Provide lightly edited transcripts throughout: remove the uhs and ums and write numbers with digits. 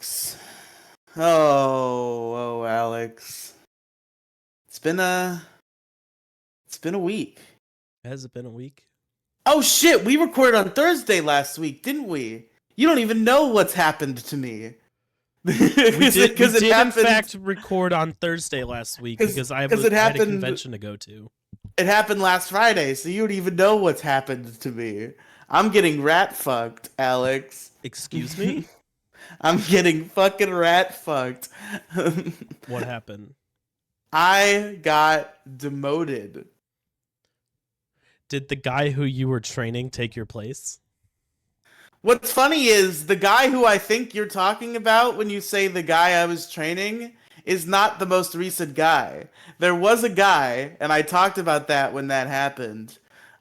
Alex. Oh, Alex. It's been a week. Has it been a week? Oh shit, we recorded on Thursday last week, didn't we? You don't even know what's happened to me. We did. We it did in happened, fact record on Thursday last week because I it had a happened. convention to go to. It happened last Friday, so you don't even know what's happened to me. I'm getting rat fucked, Alex. Excuse me? I'm getting fucking rat fucked. What happened? I got demoted. Did the guy who you were training take your place? What's funny is the guy who I think you're talking about when you say the guy I was training is not the most recent guy. There was a guy, and I talked about that when that happened.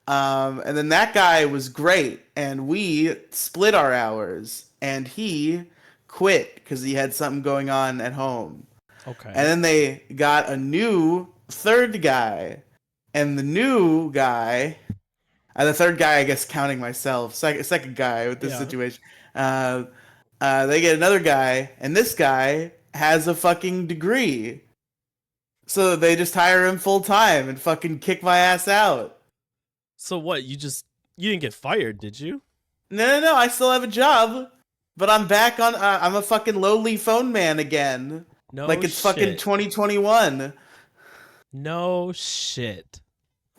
And then that guy was great, and we split our hours, and he quit because he had something going on at home. Okay. And then they got a new third guy, and the new guy, the third guy, I guess, counting myself, second guy with this situation. They get another guy, and this guy has a fucking degree, so they just hire him full time and fucking kick my ass out. So what? You didn't get fired, did you? No. I still have a job, but I'm back on. I'm a fucking lowly phone man again. No, like it's shit. fucking 2021. No shit.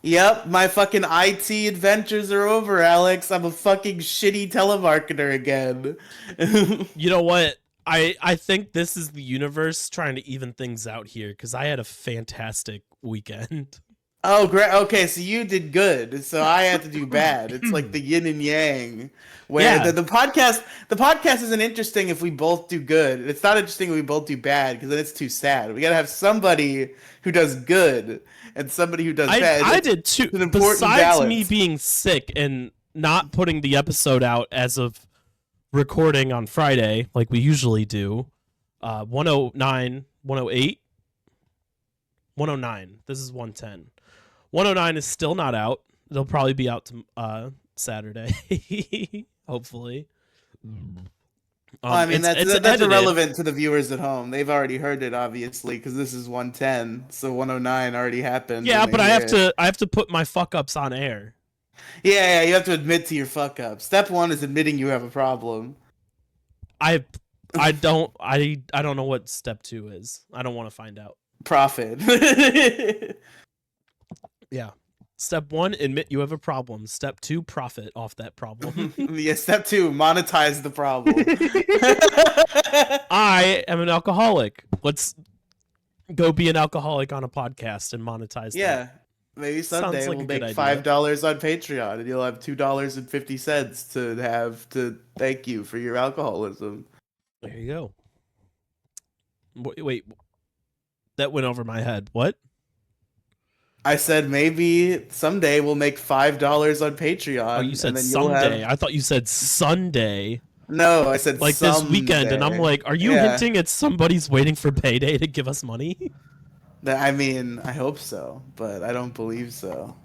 Yep, my fucking IT adventures are over, Alex. I'm a fucking shitty telemarketer again. You know what? I think this is the universe trying to even things out here because I had a fantastic weekend. Oh, great. Okay, so you did good. So I had to do bad. It's like the yin and yang. Where the podcast isn't interesting if we both do good. It's not interesting if we both do bad because then it's too sad. We gotta have somebody who does good and somebody who does bad. I did too. Besides balance. Me being sick and not putting the episode out as of recording on Friday like we usually do, 109, 108, 109. This is 110. 109 is still not out. It'll probably be out to Saturday, hopefully. I mean, that's irrelevant to the viewers at home. They've already heard it, obviously, because this is 110, so 109 already happened. Yeah, but I have to put my fuck ups on air. Yeah, you have to admit to your fuck up. Step one is admitting you have a problem. I don't know what step 2 is. I don't want to find out. Profit. Yeah. Step 1, admit you have a problem. Step 2, profit off that problem. Yeah, step 2, monetize the problem. I am an alcoholic. Let's go be an alcoholic on a podcast and monetize that. Maybe someday we'll make $5 on Patreon and you'll have $2.50 to have to thank you for your alcoholism. There you go. Wait. That went over my head. What? I said maybe someday we'll make $5 on Patreon. Oh, you said someday. I thought you said Sunday. No, I said like someday. This weekend, and I'm like, are you hinting at somebody's waiting for payday to give us money? I mean, I hope so, but I don't believe so.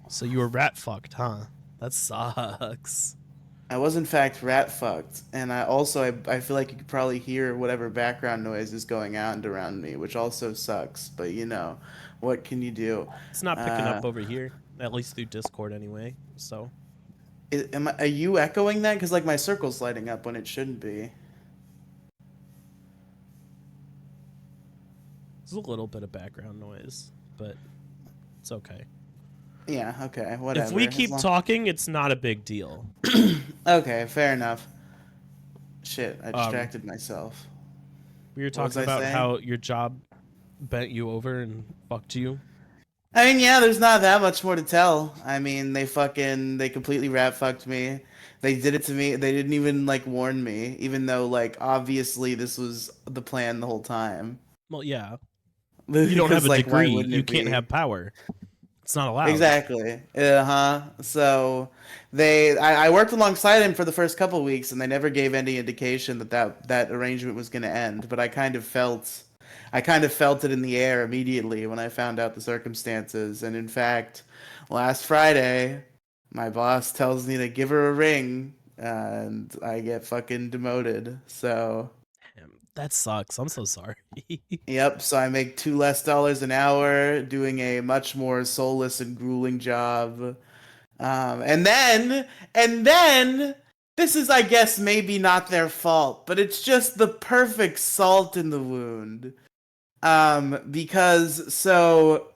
So you were rat fucked, huh? That sucks. I was in fact rat fucked, and I feel like you could probably hear whatever background noise is going on around me, which also sucks. But you know, what can you do? It's not picking up over here, at least through Discord anyway. So, are you echoing that? Because like my circle's lighting up when it shouldn't be. There's a little bit of background noise, but it's okay. Yeah, okay, whatever. If we keep talking, it's not a big deal. Okay, fair enough. Shit, I distracted myself. We were talking about how your job bent you over and fucked you. I mean, yeah, there's not that much more to tell. I mean, they completely rat fucked me. They did it to me. They didn't even like warn me, even though like obviously this was the plan the whole time. Well, yeah. You don't have a degree. You can't have power. It's not allowed. Exactly. So I worked alongside him for the first couple weeks, and they never gave any indication that arrangement was going to end. But I kind of felt it in the air immediately when I found out the circumstances. And in fact, last Friday, my boss tells me to give her a ring and I get fucking demoted. So, Damn, that sucks. I'm so sorry. yep. So I make $2 less an hour doing a much more soulless and grueling job. And then, this is, I guess, maybe not their fault, but it's just the perfect salt in the wound. Because so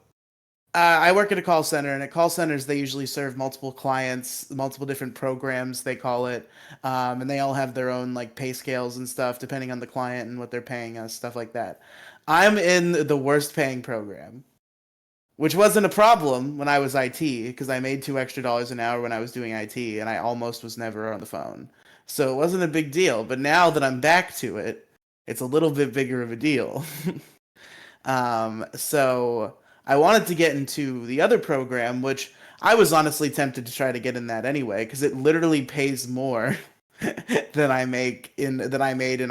I work at a call center, and at call centers they usually serve multiple clients, multiple different programs they call it, and they all have their own like pay scales and stuff depending on the client and what they're paying us, stuff like that. I'm in the worst paying program, which wasn't a problem when I was IT because I made $2 extra an hour when I was doing IT, and I almost was never on the phone, so it wasn't a big deal. But now that I'm back to it, it's a little bit bigger of a deal. So I wanted to get into the other program, which I was honestly tempted to try to get in that anyway, because it literally pays more than I made in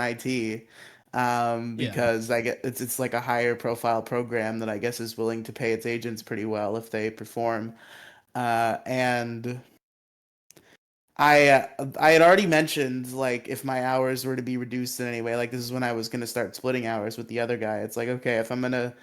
IT. Yeah. Because I get it's like a higher profile program that I guess is willing to pay its agents pretty well if they perform. And I had already mentioned like if my hours were to be reduced in any way, like this is when I was gonna start splitting hours with the other guy. It's like okay, if I'm gonna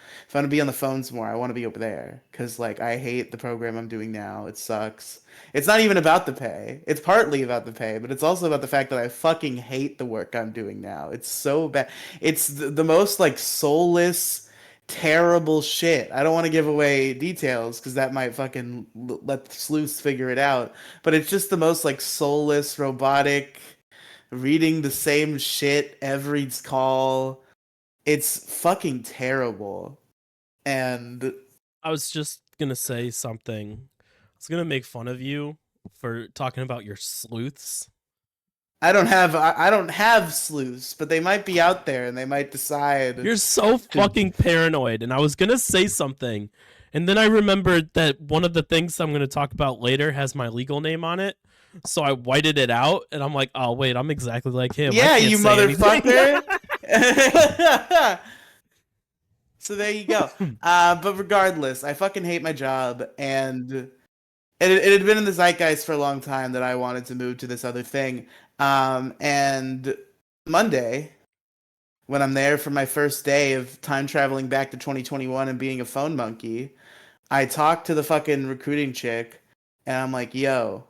be on the phones more, I want to be over there because like I hate the program I'm doing now. It sucks. It's not even about the pay. It's partly about the pay, but it's also about the fact that I fucking hate the work I'm doing now. It's so bad. It's the most like soulless, terrible shit. I don't want to give away details because that might fucking let the sleuths figure it out, but it's just the most like soulless, robotic, reading the same shit every call. It's fucking terrible. And I was just gonna say something. I was gonna make fun of you for talking about your sleuths. I don't have sleuths, but they might be out there and they might decide You're so to. fucking paranoid. And I was gonna say something, and then I remembered that one of the things I'm gonna talk about later has my legal name on it. So I whited it out, and I'm like, oh wait, I'm exactly like him. I Yeah, can't you say anything. motherfucker. So there you go. But regardless, I fucking hate my job, and it had been in the zeitgeist for a long time that I wanted to move to this other thing. And Monday, when I'm there for my first day of time traveling back to 2021 and being a phone monkey, I talked to the fucking recruiting chick, and I'm like, "Yo,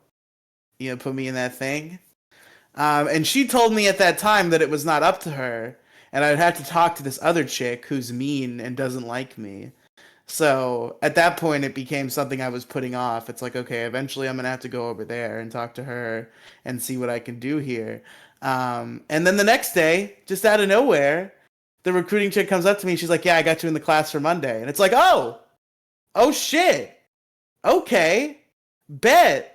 put me in that thing." And she told me at that time that it was not up to her, and I'd have to talk to this other chick who's mean and doesn't like me. So at that point, it became something I was putting off. It's like, okay, eventually I'm gonna have to go over there and talk to her and see what I can do here. And then the next day, just out of nowhere, the recruiting chick comes up to me. She's like, "Yeah, I got you in the class for Monday," and it's like, oh shit, okay, bet.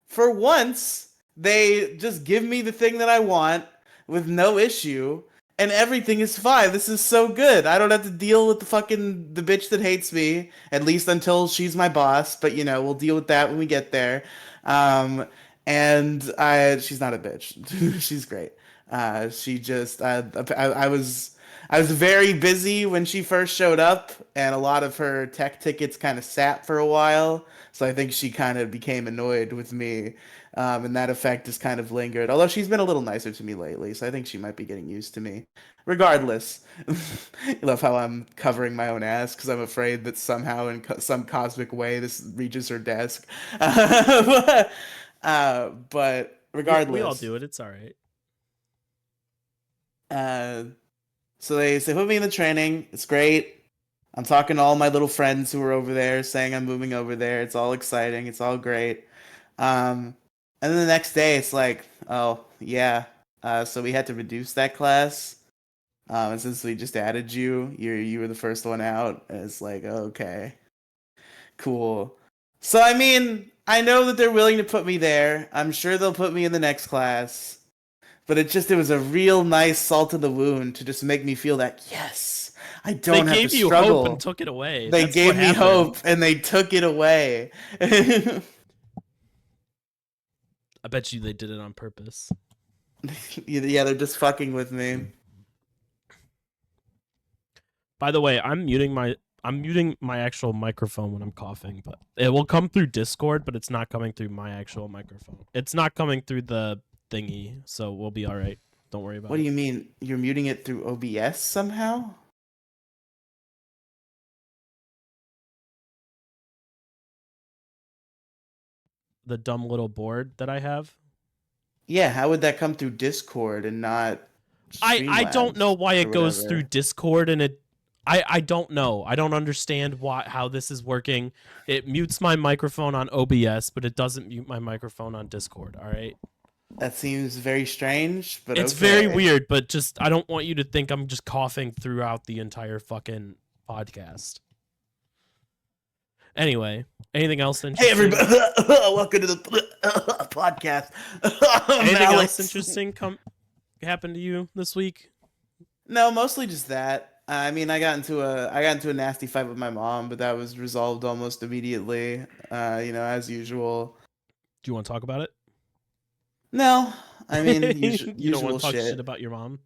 For once, they just give me the thing that I want with no issue, and everything is fine. This is so good. I don't have to deal with the bitch that hates me, at least until she's my boss. But we'll deal with that when we get there. Um, and she's not a bitch. She's great. She just, I was very busy when she first showed up, and a lot of her tech tickets kind of sat for a while. So I think she kind of became annoyed with me, and that effect has kind of lingered. Although she's been a little nicer to me lately, so I think she might be getting used to me. Regardless, I love how I'm covering my own ass because I'm afraid that somehow in some cosmic way this reaches her desk. But We all regardless, do it. It's all right. uh, so they put me in the training. It's great. I'm talking to all my little friends who are over there, saying I'm moving over there. It's all exciting. It's all great. Um, and then the next day, it's like, oh yeah. So we had to reduce that class. And since we just added you, you were the first one out. And it's like, okay, cool. So I mean, I know that they're willing to put me there. I'm sure they'll put me in the next class. But it was a real nice salt in the wound to just make me feel that yes, I They don't have to gave you hope and struggle. took it away. They That's what gave me happened. hope and they took it away. I bet you they did it on purpose. Yeah, they're just fucking with me. By the way, I'm muting my actual microphone when I'm coughing, but it will come through Discord, but it's not coming through my actual microphone. It's not coming through the thingy, so we'll be all right. Don't worry about it. What do you mean? You're muting it through OBS somehow? The dumb little board that I have. Yeah, how would that come through Discord and not I don't know why it goes whatever? through Discord and I don't know. I don't understand how this is working. It mutes my microphone on OBS, but it doesn't mute my microphone on Discord, all right? That seems very strange, but it's okay. very weird, but just I don't want you to think I'm just coughing throughout the entire fucking podcast. Anyway, anything else interesting? Hey everybody, welcome to the podcast. Anything else interesting happened to you this week? No, mostly just that. I mean, I got into a nasty fight with my mom, but that was resolved almost immediately. As usual. Do you want to talk about it? No, I mean, you don't want to talk shit. shit about your mom?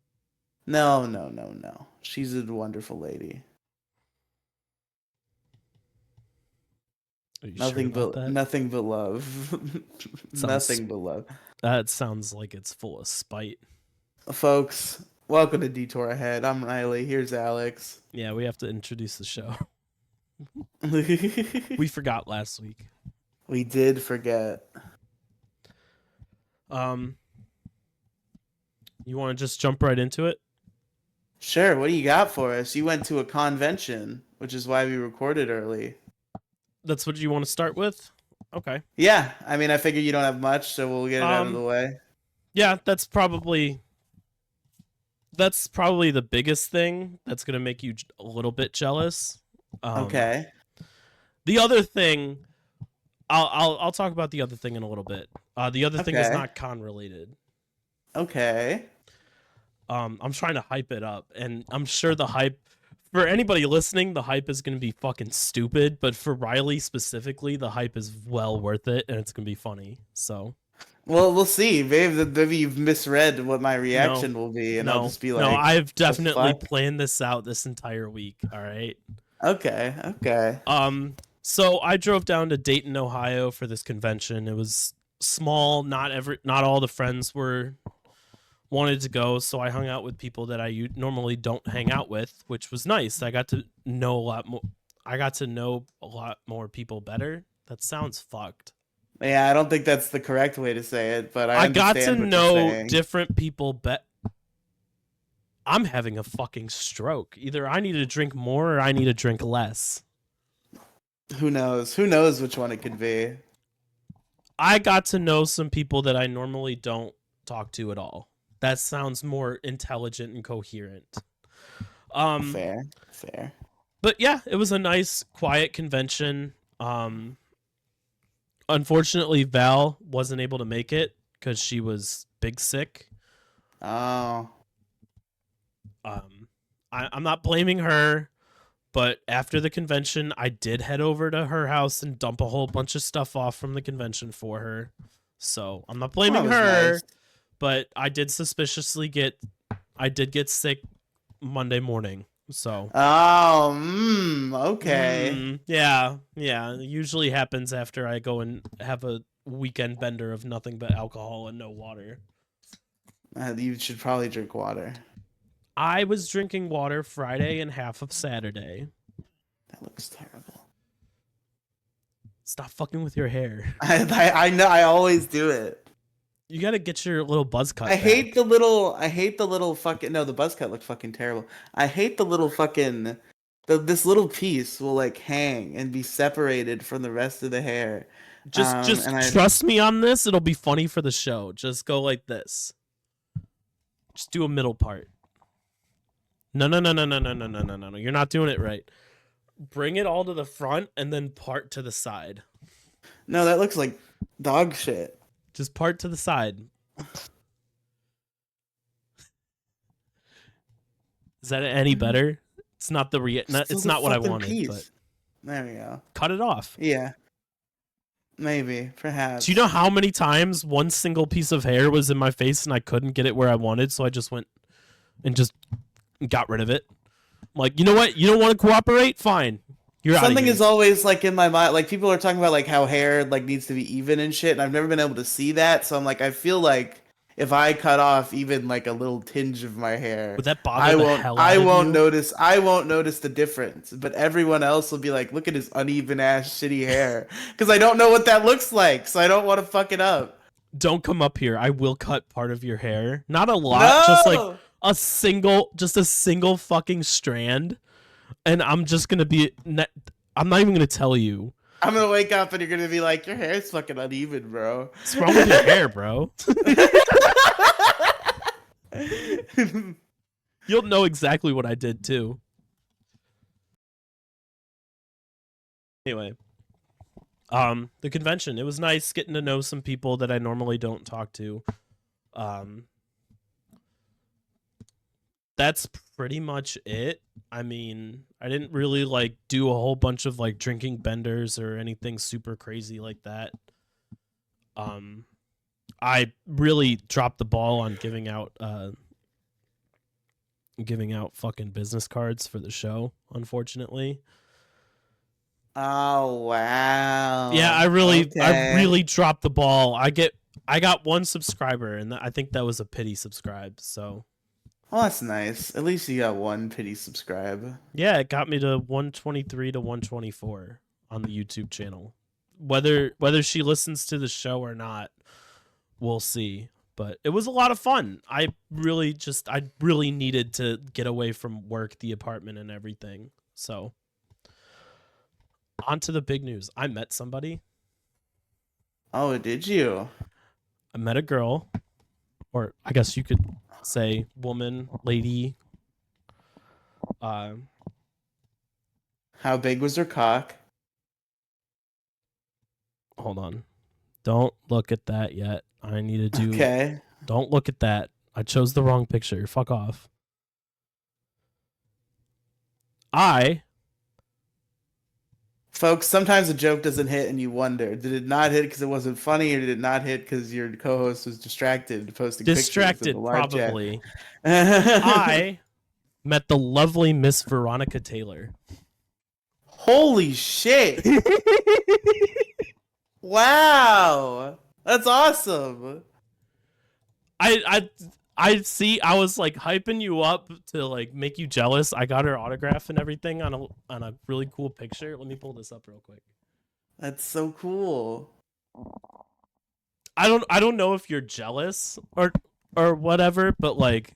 No. She's a wonderful lady. Nothing but love. Nothing but love. That sounds like it's full of spite. Folks, welcome to Detour Ahead. I'm Riely. Here's Alex. Yeah, we have to introduce the show. We forgot last week. We did forget. You want to just jump right into it? Sure. What do you got for us? You went to a convention, which is why we recorded early. That's what you want to start with? Okay. Yeah. I mean, I figure you don't have much, so we'll get it out of the way. Yeah, that's probably the biggest thing that's going to make you a little bit jealous. Okay. The other thing, I'll talk about the other thing in a little bit. The other thing is not con related. Okay. I'm trying to hype it up, and I'm sure the hype for anybody listening, the hype is going to be fucking stupid. But for Riely specifically, the hype is well worth it, and it's going to be funny. So. Well, we'll see. Maybe you've misread what my reaction will be, and I'll just be like, "No, I've definitely planned this out this entire week." All right. Okay. So I drove down to Dayton, Ohio, for this convention. It was small. Not all the friends wanted to go, so I hung out with people that I normally don't hang out with, which was nice. I got to know a lot more. I got to know a lot more people better. That sounds fucked. Yeah, I don't think that's the correct way to say it, but I got to know different people I'm having a fucking stroke. Either I need to drink more or I need to drink less. Who knows? Who knows which one it could be? I got to know some people that I normally don't talk to at all. That sounds more intelligent and coherent. Fair. But yeah, it was a nice, quiet convention. Unfortunately, Val wasn't able to make it because she was big sick. Oh. I'm not blaming her, but after the convention, I did head over to her house and dump a whole bunch of stuff off from the convention for her. So I'm not blaming her, but I did get sick Monday morning. So. Okay. Yeah. It usually happens after I go and have a weekend bender of nothing but alcohol and no water. You should probably drink water. I was drinking water Friday and half of Saturday. That looks terrible. Stop fucking with your hair. I know. I always do it. You gotta get your little buzz cut. I hate the little fucking. No, the buzz cut looked fucking terrible. I hate the little fucking. This little piece will like hang and be separated from the rest of the hair. Just trust me on this. It'll be funny for the show. Just go like this. Just do a middle part. No. You're not doing it right. Bring it all to the front and then part to the side. No, that looks like dog shit. Just part to the side. Is that any better? It's not it's not what I wanted. Piece. But there we go. Cut it off. Yeah. Maybe, perhaps. Do you know how many times one single piece of hair was in my face and I couldn't get it where I wanted, so I just went and just got rid of it? I'm like, you know what? You don't want to cooperate? Fine. Something is always like in my mind, like people are talking about like how hair like needs to be even and shit, and I've never been able to see that, so I'm like, I feel like if I cut off even like a little tinge of my hair, Would that bother the hell out I of won't you? notice the difference. But everyone else will be like, look at his uneven ass shitty hair. Because I don't know what that looks like, so I don't want to fuck it up. Don't come up here. I will cut part of your hair. Not a lot, just like No! a single fucking strand. And I'm just gonna be. I'm not even gonna tell you. I'm gonna wake up and you're gonna be like, your hair is fucking uneven, bro. What's wrong with your hair, bro? You'll know exactly what I did too. Anyway, the convention. It was nice getting to know some people that I normally don't talk to. That's pretty much it. I mean, I didn't really like do a whole bunch of like drinking benders or anything super crazy like that. I really dropped the ball on giving out fucking business cards for the show, unfortunately. Oh wow. Yeah, I Okay. really dropped the ball. I got one subscriber, and I think that was a pity subscribe. So Well, that's nice. At least you got one pity subscribe. yeah, it got me to 123 to 124 on the YouTube channel. Whether she listens to the show or not, we'll see. But it was a lot of fun. I really needed to get away from work, the apartment, and everything. So on to the big news. I met somebody. Oh, did you? I met a girl, or I guess you could say woman, lady. How big was her cock? Hold on. Don't look at that yet. I need to do. Okay. Don't look at that. I chose the wrong picture. Fuck off. Folks, sometimes a joke doesn't hit and you wonder, did it not hit because it wasn't funny, or did it not hit because your co-host was distracted posting pictures in the live probably. chat? I met the lovely Miss Veronica Taylor. Holy shit. Wow. That's awesome. I was like hyping you up to like make you jealous. I got her autograph and everything on a really cool picture. Let me pull this up real quick. That's so cool. I don't know if you're jealous or whatever, but like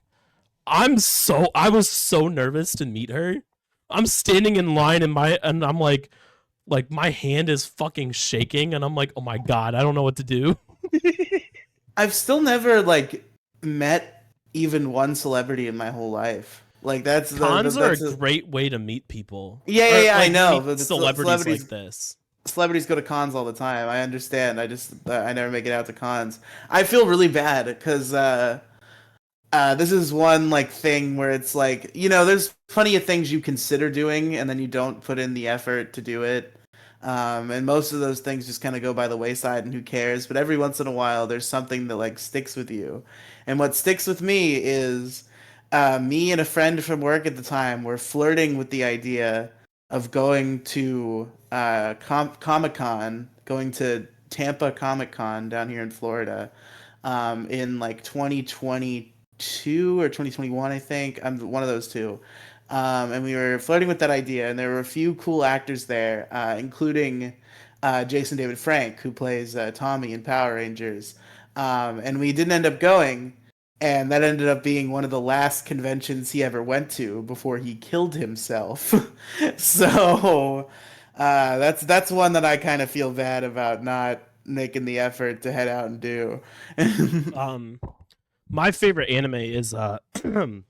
I was so nervous to meet her. I'm standing in line and I'm like my hand is fucking shaking and I'm like, "Oh my god, I don't know what to do." I've still never like met even one celebrity in my whole life. Like cons are a great way to meet people. Yeah, like, I know. But celebrities like this. Celebrities go to cons all the time. I understand. I never make it out to cons. I feel really bad because this is one like thing where it's like, there's plenty of things you consider doing and then you don't put in the effort to do it. And most of those things just kind of go by the wayside and who cares. But every once in a while, there's something that like sticks with you. And what sticks with me is me and a friend from work at the time were flirting with the idea of going to Comic-Con, going to Tampa Comic-Con down here in Florida in like 2022 or 2021, I think. I'm one of those two. And we were flirting with that idea, and there were a few cool actors there, including Jason David Frank, who plays Tommy in Power Rangers. And we didn't end up going, and that ended up being one of the last conventions he ever went to before he killed himself. So that's one that I kind of feel bad about not making the effort to head out and do. My favorite anime is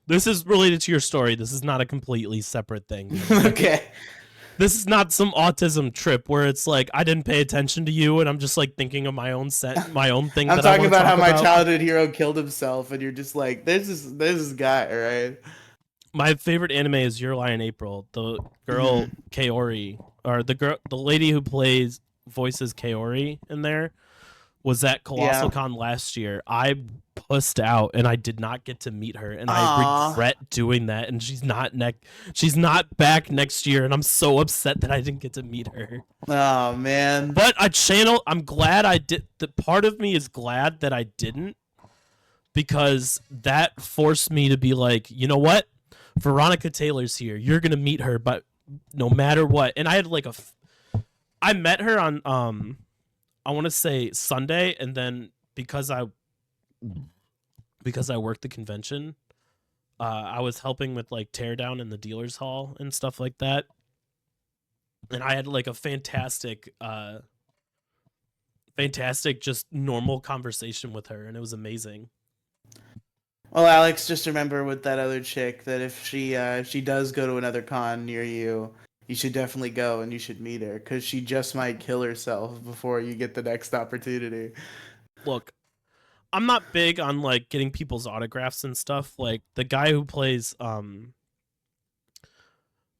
this is related to your story. This is not a completely separate thing. Okay. This is not some autism trip where it's like I didn't pay attention to you and I'm just like thinking of my own thing. I'm talking about how my childhood hero killed himself, and you're just like, there's this guy, right? My favorite anime is Riely in April. The girl Kaori, or the lady who voices Kaori in there, was at Colossal Con last year. I pussed out and I did not get to meet her, and I regret doing that. And she's not back next year, and I'm so upset that I didn't get to meet her. Oh man! But I'm glad I did. The part of me is glad that I didn't, because that forced me to be like, you know what? Veronica Taylor's here. You're gonna meet her, but no matter what. And I had like I met her on I want to say Sunday, and then because I worked the convention, I was helping with like teardown in the dealers hall and stuff like that, and I had like a fantastic just normal conversation with her, and it was amazing. Well, Alex, just remember with that other chick that if she does go to another con near you, you should definitely go and you should meet her because she just might kill herself before you get the next opportunity. Look, I'm not big on like getting people's autographs and stuff. Like the guy who plays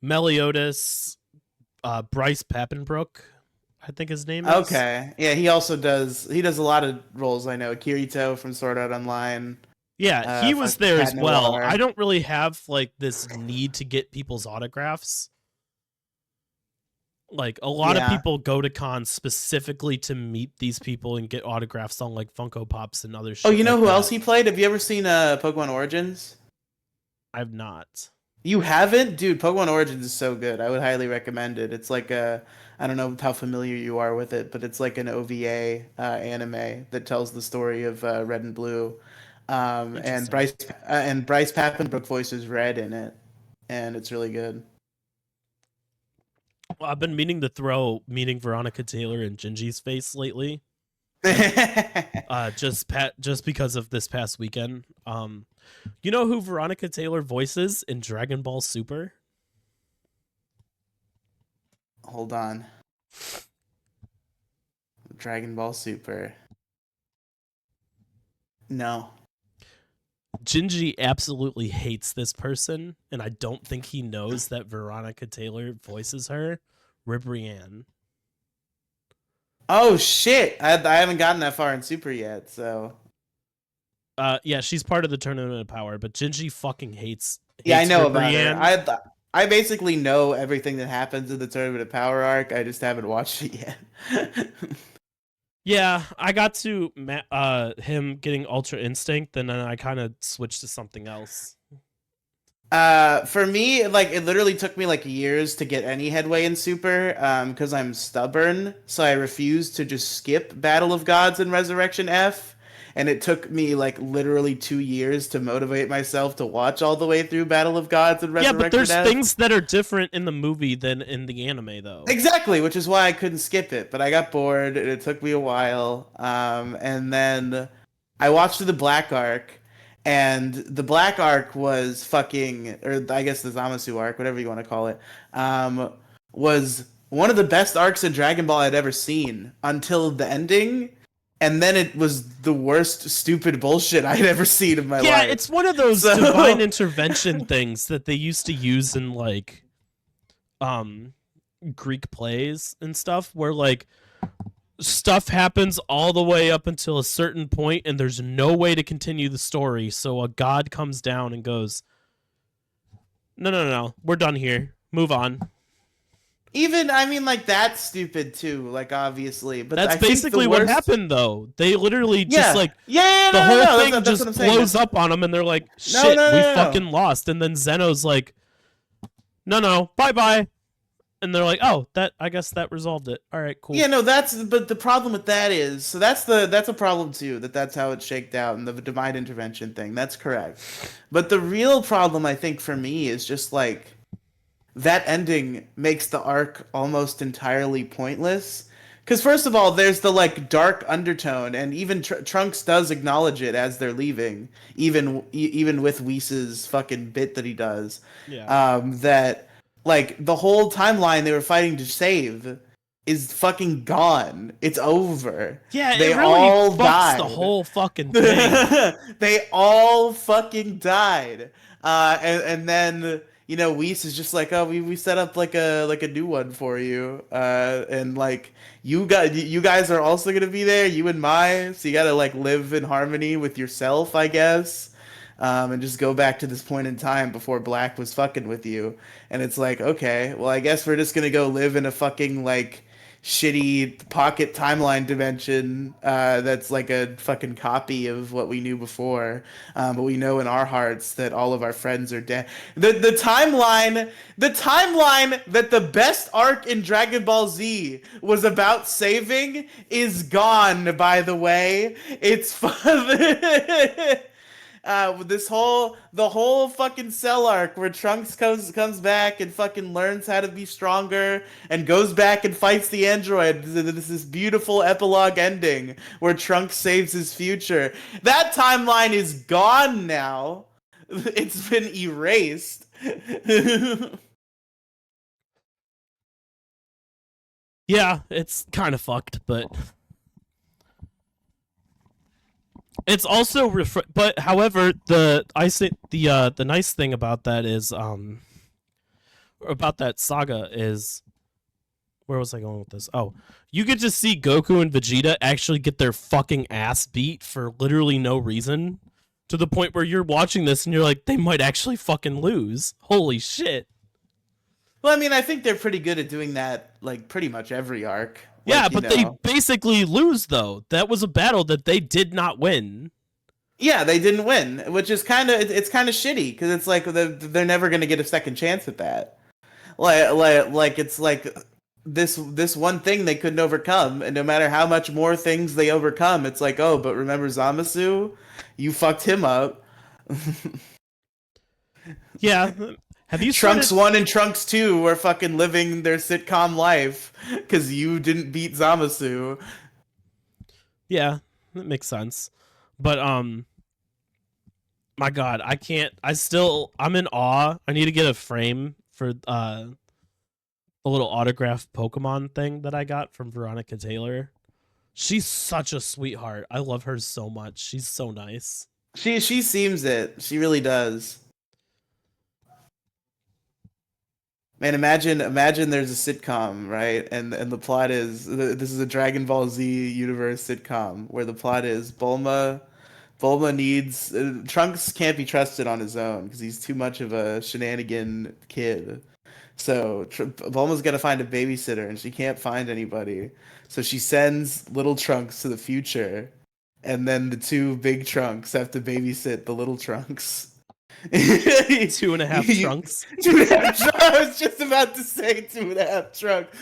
Meliodas, Bryce Pappenbrook, I think his name is. Okay, yeah, he does a lot of roles. I know Kirito from Sword Art Online. Yeah, he was there as well. Noir. I don't really have like this need to get people's autographs. Like a lot of people go to cons specifically to meet these people and get autographs on like Funko Pops and other shit. Oh, you know like who that. else he played? Have you ever seen Pokemon Origins? I've not. You haven't? Dude, Pokemon Origins is so good. I would highly recommend it. It's like I don't know how familiar you are with it, but it's like an OVA anime that tells the story of Red and Blue. And Bryce Pappenbrook voices Red in it, and it's really good. Well, I've been meaning to throw meeting Veronica Taylor in Gingy's face lately. Just because of this past weekend. You know who Veronica Taylor voices in Dragon Ball Super? Hold on. Dragon Ball Super. No. Gingy absolutely hates this person, and I don't think he knows that Veronica Taylor voices her. Ribrianne. Oh shit! I haven't gotten that far in Super yet, so. Yeah, she's part of the Tournament of Power, but Gingy fucking hates Yeah, I know Ribrianne. about her. I basically know everything that happens in the Tournament of Power arc. I just haven't watched it yet. Yeah, I got to him getting Ultra Instinct, and then I kind of switched to something else. For me, like it literally took me like years to get any headway in Super, because I'm stubborn, so I refused to just skip Battle of Gods and Resurrection F. And it took me like literally 2 years to motivate myself to watch all the way through Battle of Gods and Resurrection F. Yeah, but there's things that are different in the movie than in the anime, though. Exactly, which is why I couldn't skip it. But I got bored, and it took me a while. And then I watched the Black Arc, and the Black Arc was fucking, or I guess the Zamasu arc, whatever you want to call it, was one of the best arcs in Dragon Ball I'd ever seen until the ending. And then it was the worst stupid bullshit I'd ever seen in my life. Yeah, it's one of those divine intervention things that they used to use in like Greek plays and stuff, where like stuff happens all the way up until a certain point and there's no way to continue the story, so a god comes down and goes, no, we're done here, move on. Even, I mean, like, that's stupid, too, like, obviously. But that's basically what happened, though. They literally just, the whole thing just blows up on them, and they're like, shit, we fucking lost. And then Zeno's like, no, bye-bye. And they're like, oh, I guess that resolved it. All right, cool. Yeah, no, but the problem with that is, so that's a problem, too, that's how it shaked out, and the divine intervention thing. That's correct. But the real problem, I think, for me is just, like, that ending makes the arc almost entirely pointless. Because first of all, there's the like dark undertone, and even Trunks does acknowledge it as they're leaving, even with Whis' fucking bit that he does. Yeah. That like the whole timeline they were fighting to save is fucking gone. It's over. Yeah, they it really all fucks died. The whole fucking thing. They all fucking died. And then. You know, Whis is just like, oh, we set up like a new one for you, and like you guys are also gonna be there, you and Mai, so you gotta like live in harmony with yourself, I guess, and just go back to this point in time before Black was fucking with you, and it's like, okay, well, I guess we're just gonna go live in a fucking like shitty pocket timeline dimension that's like a fucking copy of what we knew before. But we know in our hearts that all of our friends are dead. The timeline that the best arc in Dragon Ball Z was about saving is gone, by the way. It's fun. The whole fucking Cell arc where Trunks comes back and fucking learns how to be stronger and goes back and fights the android. This beautiful epilogue ending where Trunks saves his future. That timeline is gone now. It's been erased. Yeah, it's kind of fucked, but it's also but however, the nice thing about that is about that saga is, where was I going with this? Oh, you get to see Goku and Vegeta actually get their fucking ass beat for literally no reason, to the point where you're watching this and you're like, they might actually fucking lose. Holy shit. Well, I mean, I think they're pretty good at doing that, like, pretty much every arc. Like, yeah, but they basically lose, though. That was a battle that they did not win. Yeah, they didn't win, which is it's kind of shitty, because it's like they're never going to get a second chance at that. Like it's like this one thing they couldn't overcome, and no matter how much more things they overcome, it's like, oh, but remember Zamasu? You fucked him up. Yeah. Have you Trunks 1 and Trunks 2 were fucking living their sitcom life because you didn't beat Zamasu. Yeah, that makes sense. But my God, I'm in awe. I need to get a frame for the little autographed Pokemon thing that I got from Veronica Taylor. She's such a sweetheart. I love her so much. She's so nice. She seems it. She really does. Man, imagine there's a sitcom, right? And the plot is, this is a Dragon Ball Z universe sitcom where the plot is Bulma needs Trunks can't be trusted on his own because he's too much of a shenanigan kid. So Bulma's got to find a babysitter and she can't find anybody. So she sends little Trunks to the future, and then the two big Trunks have to babysit the little Trunks. 2.5 trunks. 2.5 trunks. I was just about to say 2.5 trunks.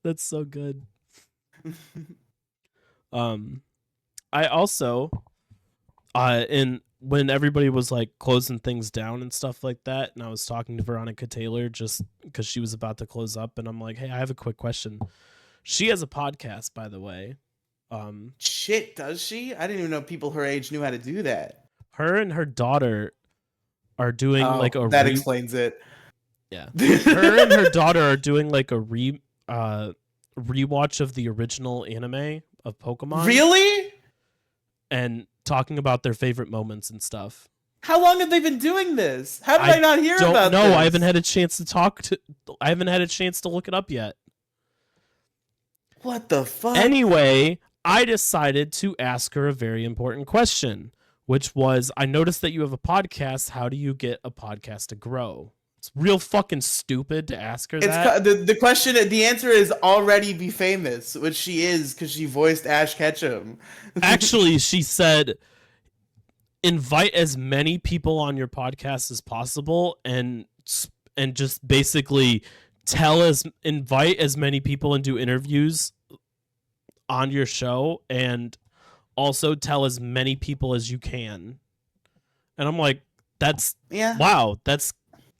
That's so good. I also when everybody was like closing things down and stuff like that, and I was talking to Veronica Taylor just because she was about to close up, and I'm like, hey, I have a quick question. She has a podcast, by the way. Shit, does she? I didn't even know people her age knew how to do that. Her and her daughter are doing like a that explains it. Yeah. Her and her daughter are doing like a rewatch of the original anime of Pokemon. Really? And talking about their favorite moments and stuff. How long have they been doing this? How did I not hear about this? No, I haven't had a chance to look it up yet. What the fuck? Anyway, I decided to ask her a very important question, which was, I noticed that you have a podcast. How do you get a podcast to grow? It's real fucking stupid to ask her that. The question, the answer is already be famous, which she is because she voiced Ash Ketchum. Actually, she said, invite as many people on your podcast as possible, and just basically invite as many people and do interviews on your show, and also tell as many people as you can. And I'm like, wow, that's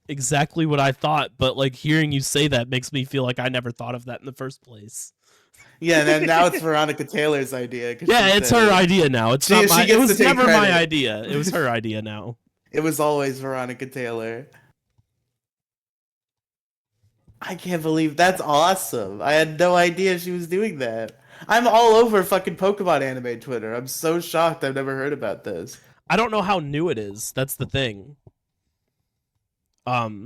exactly what I thought, but like hearing you say that makes me feel like I never thought of that in the first place. Yeah, and now it's Veronica Taylor's idea. Yeah, it's her idea now. It was never my idea. It was her idea now. It was always Veronica Taylor. I can't believe that's awesome. I had no idea she was doing that. I'm all over fucking Pokemon anime Twitter. I'm so shocked I've never heard about this. I don't know how new it is. That's the thing. I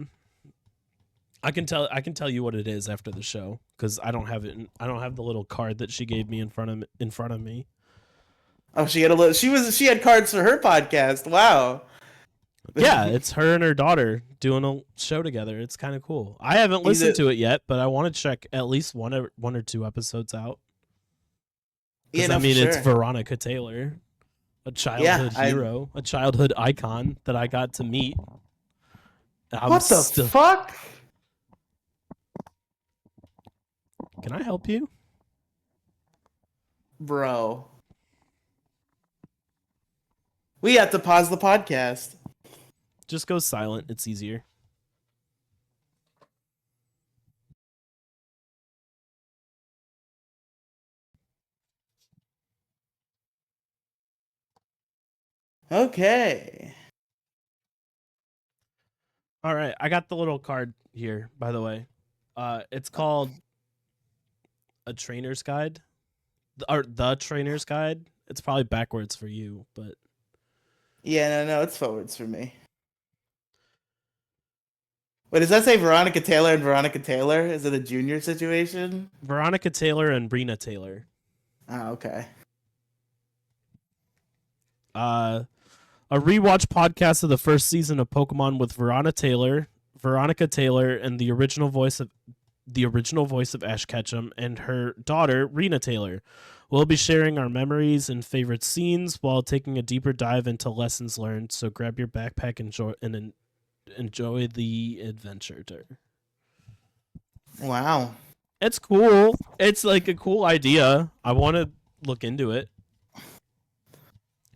can tell you what it is after the show because I don't have it. I don't have the little card that she gave me in front of me. Oh, she had she had cards for her podcast. Wow. Yeah, it's her and her daughter doing a show together. It's kind of cool. I haven't listened to it yet, but I want to check at least one or two episodes out. Because For it's sure. Veronica Taylor, a childhood hero, a childhood icon that I got to meet. What the fuck? Can I help you? Bro. We have to pause the podcast. Just go silent. It's easier. Okay. All right. I got the little card here, by the way. It's called A Trainer's Guide. Or The Trainer's Guide. It's probably backwards for you, but... Yeah, no, it's forwards for me. Wait, does that say Veronica Taylor and Veronica Taylor? Is it a junior situation? Veronica Taylor and Brina Taylor. Oh, okay. A rewatch podcast of the first season of Pokemon with Veronica Taylor, and the original voice of Ash Ketchum and her daughter Rena Taylor. We'll be sharing our memories and favorite scenes while taking a deeper dive into lessons learned. So grab your backpack and enjoy the adventure. Wow, it's cool. It's like a cool idea. I want to look into it.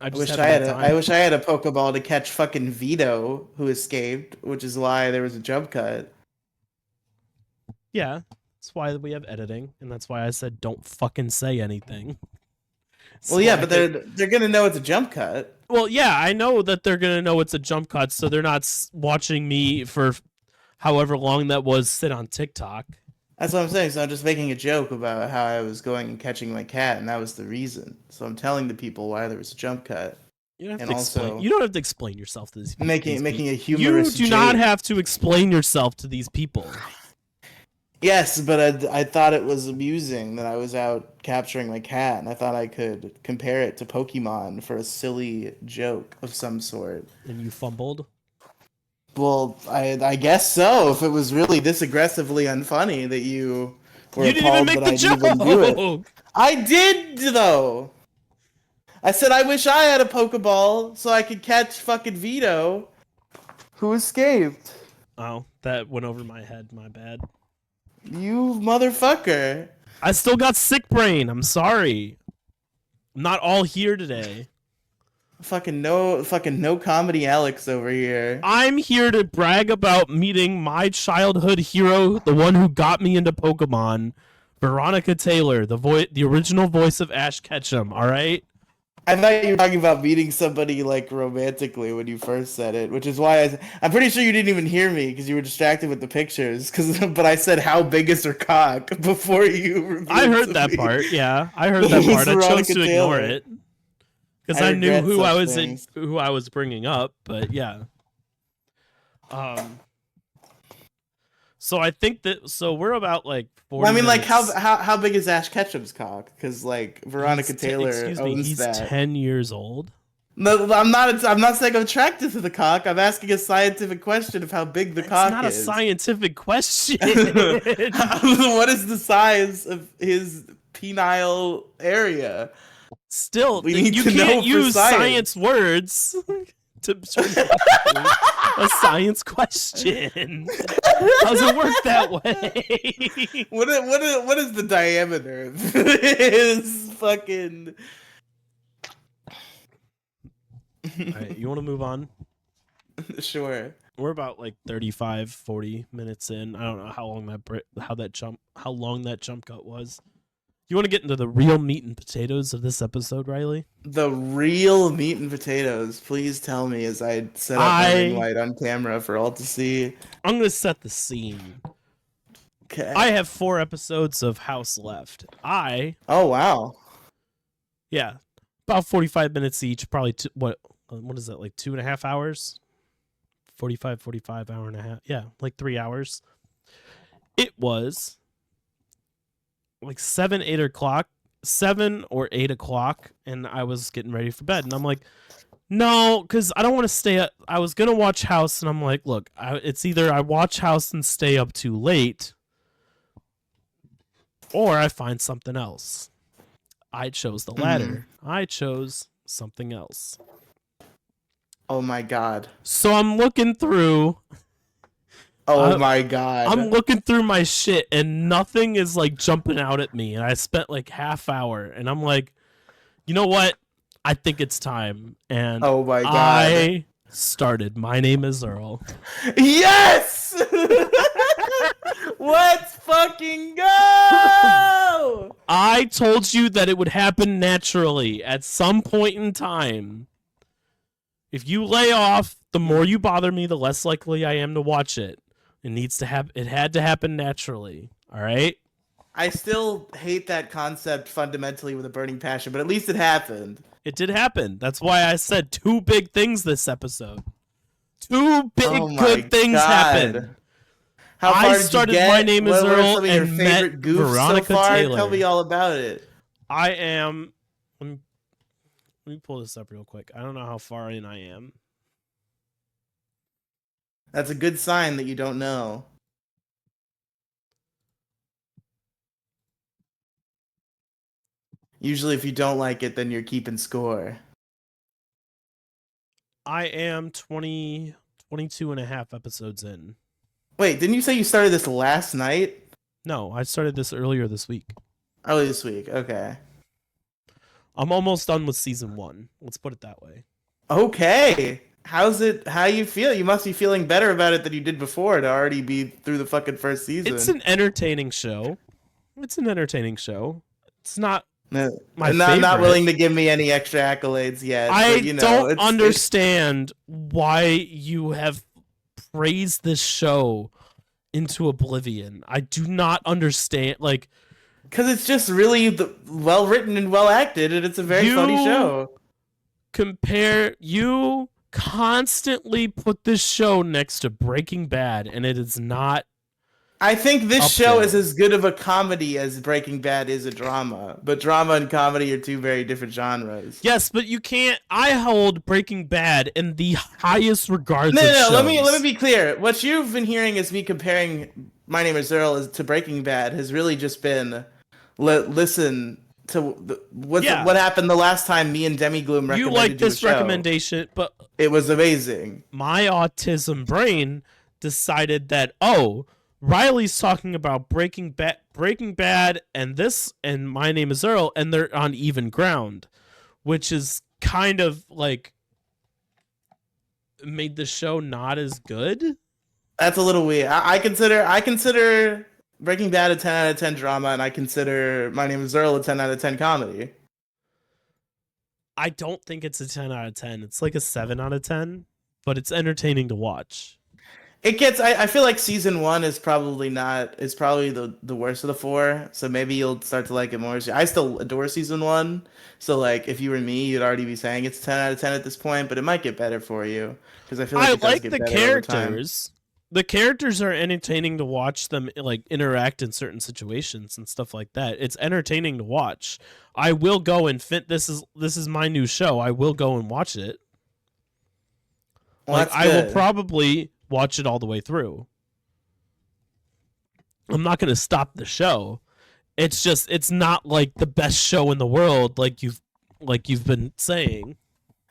I wish I had a Pokeball to catch fucking Vito, who escaped, which is why there was a jump cut. Yeah, that's why we have editing, and that's why I said don't fucking say anything. Well, yeah, but they're gonna know it's a jump cut. Well, yeah, I know that they're gonna know it's a jump cut, so they're not watching me for however long that was sit on TikTok. That's what I'm saying. So I'm just making a joke about how I was going and catching my cat, and that was the reason. So I'm telling the people why there was a jump cut. You don't have to explain. You don't have to explain yourself to these people. Making a humorous. You do not have to explain yourself to these people. Yes, but I thought it was amusing that I was out capturing my cat, and I thought I could compare it to Pokemon for a silly joke of some sort. And you fumbled? Well, I guess so. If it was really this aggressively unfunny that you were appalled that I didn't even do it. I did, though. I said I wish I had a Pokeball so I could catch fucking Vito, who escaped. Oh, that went over my head. My bad. You motherfucker. I still got sick brain. I'm sorry. I'm not all here today. Fucking no comedy Alex over here. I'm here to brag about meeting my childhood hero, the one who got me into Pokemon, Veronica Taylor, the original voice of Ash Ketchum, all right? I thought you were talking about meeting somebody like romantically when you first said it, which is why I'm pretty sure you didn't even hear me because you were distracted with the pictures. But I said, "How big is her cock?" before you. I heard that part. Yeah, I heard that part. I chose to ignore it because I knew who I was bringing up. But yeah. So I think that we're about like 40 I mean, minutes. like how big is Ash Ketchum's cock? Because like Veronica Taylor owns that. He's 10 years old. No, I'm not saying I'm attracted to the cock. I'm asking a scientific question of how big the cock is. It's not a scientific question. What is the size of his penile area? Still, you can't use science words to a science question. Doesn't work that way. What is the diameter of his fucking? All right, you want to move on? Sure. We're about like 35, 40 minutes in. I don't know how long that jump cut was. You want to get into the real meat and potatoes of this episode, Riely? The real meat and potatoes. Please tell me as I set up my ring light on camera for all to see. I'm going to set the scene. Okay. I have 4 episodes of House left. Oh, wow. Yeah. About 45 minutes each. Probably, what is that, like 2.5 hours? 45, hour and a half. Yeah, like 3 hours. It was like 7 or 8 o'clock, and I was getting ready for bed, and I'm like, No, because I don't want to stay up. I was gonna watch House, and I'm like, look, it's either I watch House and stay up too late, or I find something else. I chose the Mm. latter. I chose something else. Oh my god. So I'm looking through. Oh I, my I'm god. looking through my shit, and nothing is like jumping out at me. And I spent like half hour, and I'm like, you know what? I think it's time. And Oh my god. I started. My name is Earl. Yes! Let's fucking go! I told you that it would happen naturally at some point in time. If you lay off, the more you bother me, the less likely I am to watch it. It needs to happen. It had to happen naturally. All right. I still hate that concept fundamentally with a burning passion, but at least it happened. It did happen. That's why I said two big things this episode. Two Oh big my good things god. happened. How I far did you started My get? Name is What are Earl some of your and met favorite goofs so Veronica far? Tell me Taylor. all about it. I am. Let me pull this up real quick. I don't know how far in I am. That's a good sign that you don't know. Usually, if you don't like it, then you're keeping score. I am 22 and a half episodes in. Wait, didn't you say you started this last night? No, I started this earlier this week. Early this week. Okay. I'm almost done with season 1. Let's put it that way. Okay. How's it? How you feel? You must be feeling better about it than you did before to already be through the fucking first season. It's an entertaining show. It's not No, my and I'm not favorite. willing to give me any extra accolades yet. I but, you know, don't understand why you have praised this show into oblivion. I do not understand. Like, because it's just really well written and well acted, and it's a very funny show. You constantly put this show next to Breaking Bad, and it is not. I think this show is as good of a comedy as Breaking Bad is a drama, but drama and comedy are two very different genres. Yes, but you can't. I hold Breaking Bad in the highest regards. No. Let me be clear. What you've been hearing is me comparing My Name Is Earl to Breaking Bad has really just been listen to what happened the last time me and Demi Gloom recommended you like this you a show. recommendation, but it was amazing. My autism brain decided that Riley's talking about Breaking Bad, and this, and My Name Is Earl, and they're on even ground, which is kind of like made the show not as good. That's a little weird. I consider Breaking Bad a 10 out of 10 drama, and I consider My Name Is Earl a 10 out of 10 comedy. I don't think it's a 10 out of 10. It's like a 7 out of 10, but it's entertaining to watch. It gets. I feel like season 1 is probably not. It's probably the worst of the 4. So maybe you'll start to like it more. I still adore season 1. So like, if you were me, you'd already be saying it's 10 out of 10 at this point. But it might get better for you because I feel like it does get the better characters. The characters are entertaining to watch them like interact in certain situations and stuff like that. It's entertaining to watch. I will go and this is my new show. I will go and watch it. Well, like, I will probably watch it all the way through. I'm not going to stop the show. It's just it's not like the best show in the world like you've been saying.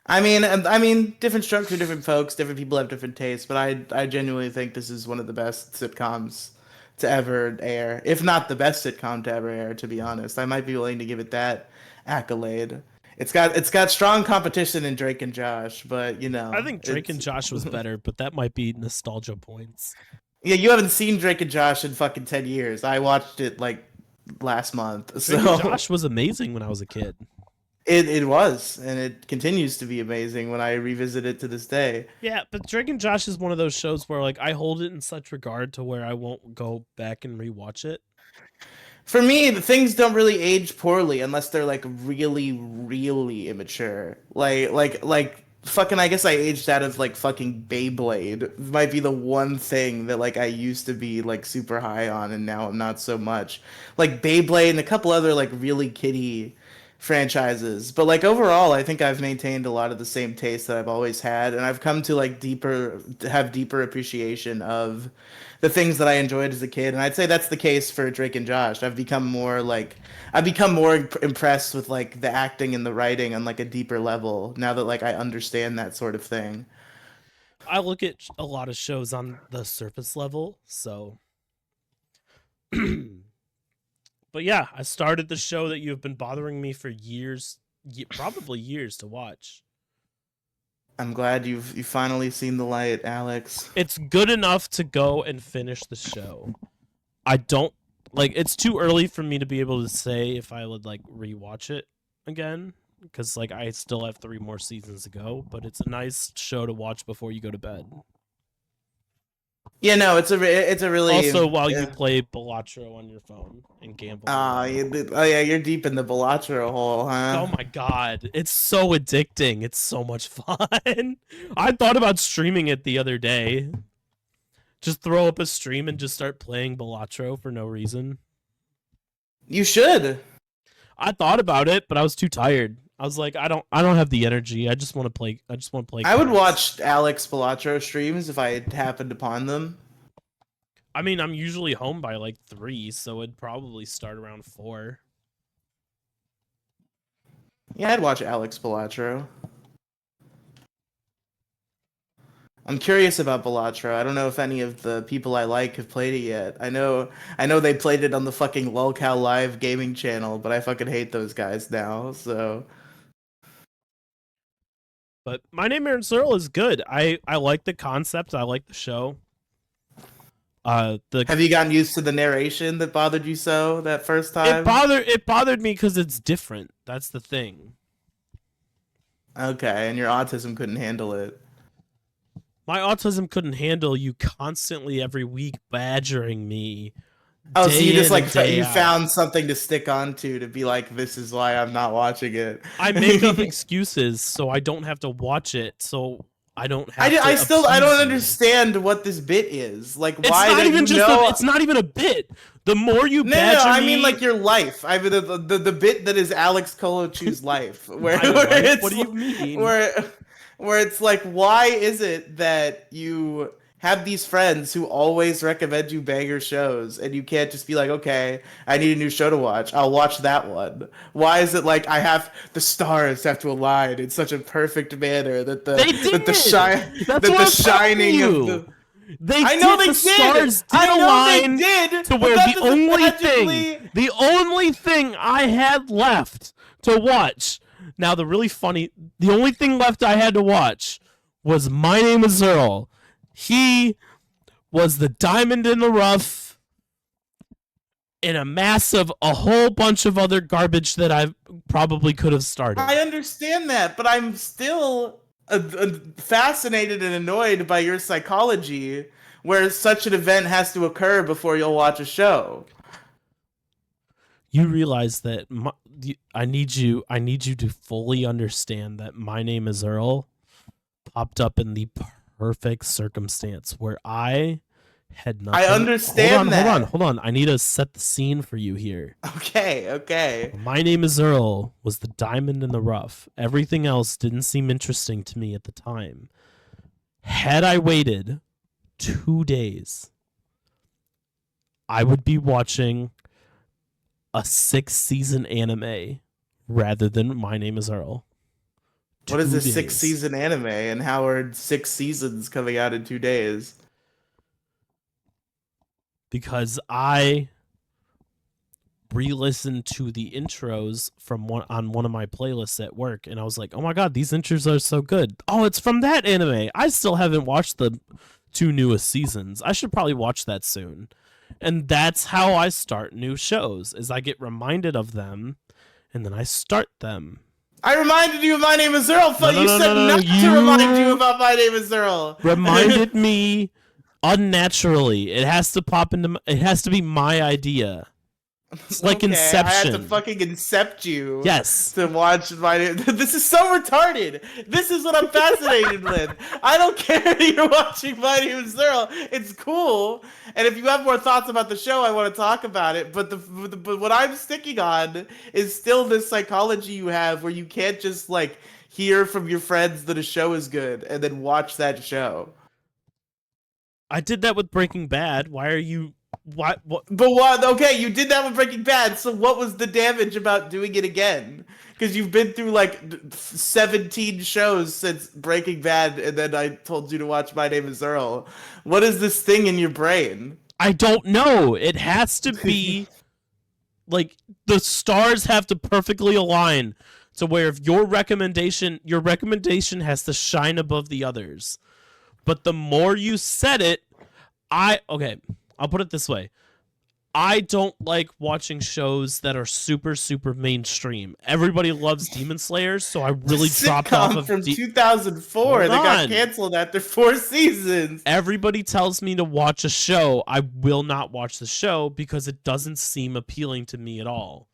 I mean, different strokes for different folks. Different people have different tastes, but I genuinely think this is one of the best sitcoms to ever air, if not the best sitcom to ever air. To be honest, I might be willing to give it that accolade. It's got strong competition in Drake and Josh, but you know, I think Drake and Josh was better, but that might be nostalgia points. Yeah, you haven't seen Drake and Josh in fucking 10 years. I watched it like last month. Drake and Josh was amazing when I was a kid. It was, and it continues to be amazing when I revisit it to this day. Yeah, but Drake and Josh is one of those shows where like I hold it in such regard to where I won't go back and rewatch it. For me, the things don't really age poorly unless they're like really, really immature. Like fucking. I guess I aged out of like fucking Beyblade. Might be the one thing that like I used to be like super high on, and now I'm not so much. Like Beyblade and a couple other like really kiddie franchises. But like overall, I think I've maintained a lot of the same taste that I've always had, and I've come to like have deeper appreciation of the things that I enjoyed as a kid. And I'd say that's the case for Drake and Josh. I've become more impressed with like the acting and the writing on like a deeper level now that like I understand that sort of thing. I look at a lot of shows on the surface level, so. But yeah, I started the show that you've been bothering me for years, probably years to watch. I'm glad you've finally seen the light, Alex. It's good enough to go and finish the show. I don't like it's too early for me to be able to say if I would like rewatch it again because like I still have 3 more seasons to go, but it's a nice show to watch before you go to bed. Yeah, no, it's a really also while you play Balatro on your phone and gamble. Oh yeah, you're deep in the Balatro hole, huh? Oh my god, it's so addicting. It's so much fun. I thought about streaming it the other day. Just throw up a stream and just start playing Balatro for no reason. You should. I thought about it, but I was too tired. I was like, I don't have the energy. I just want to play. I would watch Alex Balatro streams if I happened upon them. I mean, I'm usually home by like 3, so it'd probably start around 4. Yeah, I'd watch Alex Balatro. I'm curious about Balatro. I don't know if any of the people I like have played it yet. I know they played it on the fucking Lolcow Live gaming channel, but I fucking hate those guys now, so. But My Name is Earl is good. I like the concept. I like the show. Have you gotten used to the narration that bothered you so that first time? It bothered me because it's different. That's the thing. Okay, and your autism couldn't handle it. My autism couldn't handle you constantly every week badgering me. Oh, so you just like you found something to stick onto to be like, this is why I'm not watching it. I make up excuses so I don't have to watch it. So I don't have. I don't understand what this bit is. Like, why don't you know? It's not even a bit. The more you badger me, I mean like your life. I mean the bit that is Alex Kolochu's life. Where what do you mean? Where it's like, why is it that you have these friends who always recommend you banger shows and you can't just be like, okay, I need a new show to watch, I'll watch that one? Why is it like the stars have to align in such a perfect manner that the shining of the I know they stars did align to where the only thing I had left to watch. Now the only thing left I had to watch was My Name is Earl. He was the diamond in the rough in a mass of a whole bunch of other garbage that I probably could have started. I understand that, but I'm still fascinated and annoyed by your psychology where such an event has to occur before you'll watch a show. You realize that I need you to fully understand that My Name is Earl popped up in the perfect circumstance where I had nothing. I understand that. Hold on. I need to set the scene for you here. Okay. My Name is Earl was the diamond in the rough. Everything else didn't seem interesting to me at the time. Had I waited 2 days, I would be watching a 6-season anime rather than My Name is Earl. What is this 6-season anime, and how are 6 seasons coming out in 2 days? Because I re-listened to the intros on one of my playlists at work, and I was like, oh my god, these intros are so good. Oh, it's from that anime. I still haven't watched the 2 newest seasons. I should probably watch that soon. And that's how I start new shows, is I get reminded of them, and then I start them. I reminded you of My Name is Earl. You said not to remind you about My Name is Earl. Reminded me unnaturally. It has to pop into. It has to be my idea. It's like Okay, I had to Inception. fucking incept you Yes. to watch my. This is so retarded. This is what I'm fascinated with. I don't care that you're watching My Name is Earl. It's cool, and if you have more thoughts about the show, I want to talk about it. But what I'm sticking on is still this psychology you have, where you can't just like hear from your friends that a show is good and then watch that show. I did that with Breaking Bad. Why are you? What? But what? Okay, you did that with Breaking Bad. So what was the damage about doing it again? Because you've been through like 17 shows since Breaking Bad, and then I told you to watch My Name Is Earl. What is this thing in your brain? I don't know. It has to be like the stars have to perfectly align to where if your recommendation has to shine above the others. But the more you said it, I'll put it this way. I don't like watching shows that are super, super mainstream. Everybody loves Demon Slayer, so I really dropped off of from 2004 that got canceled after 4 seasons. Everybody tells me to watch a show. I will not watch the show because it doesn't seem appealing to me at all.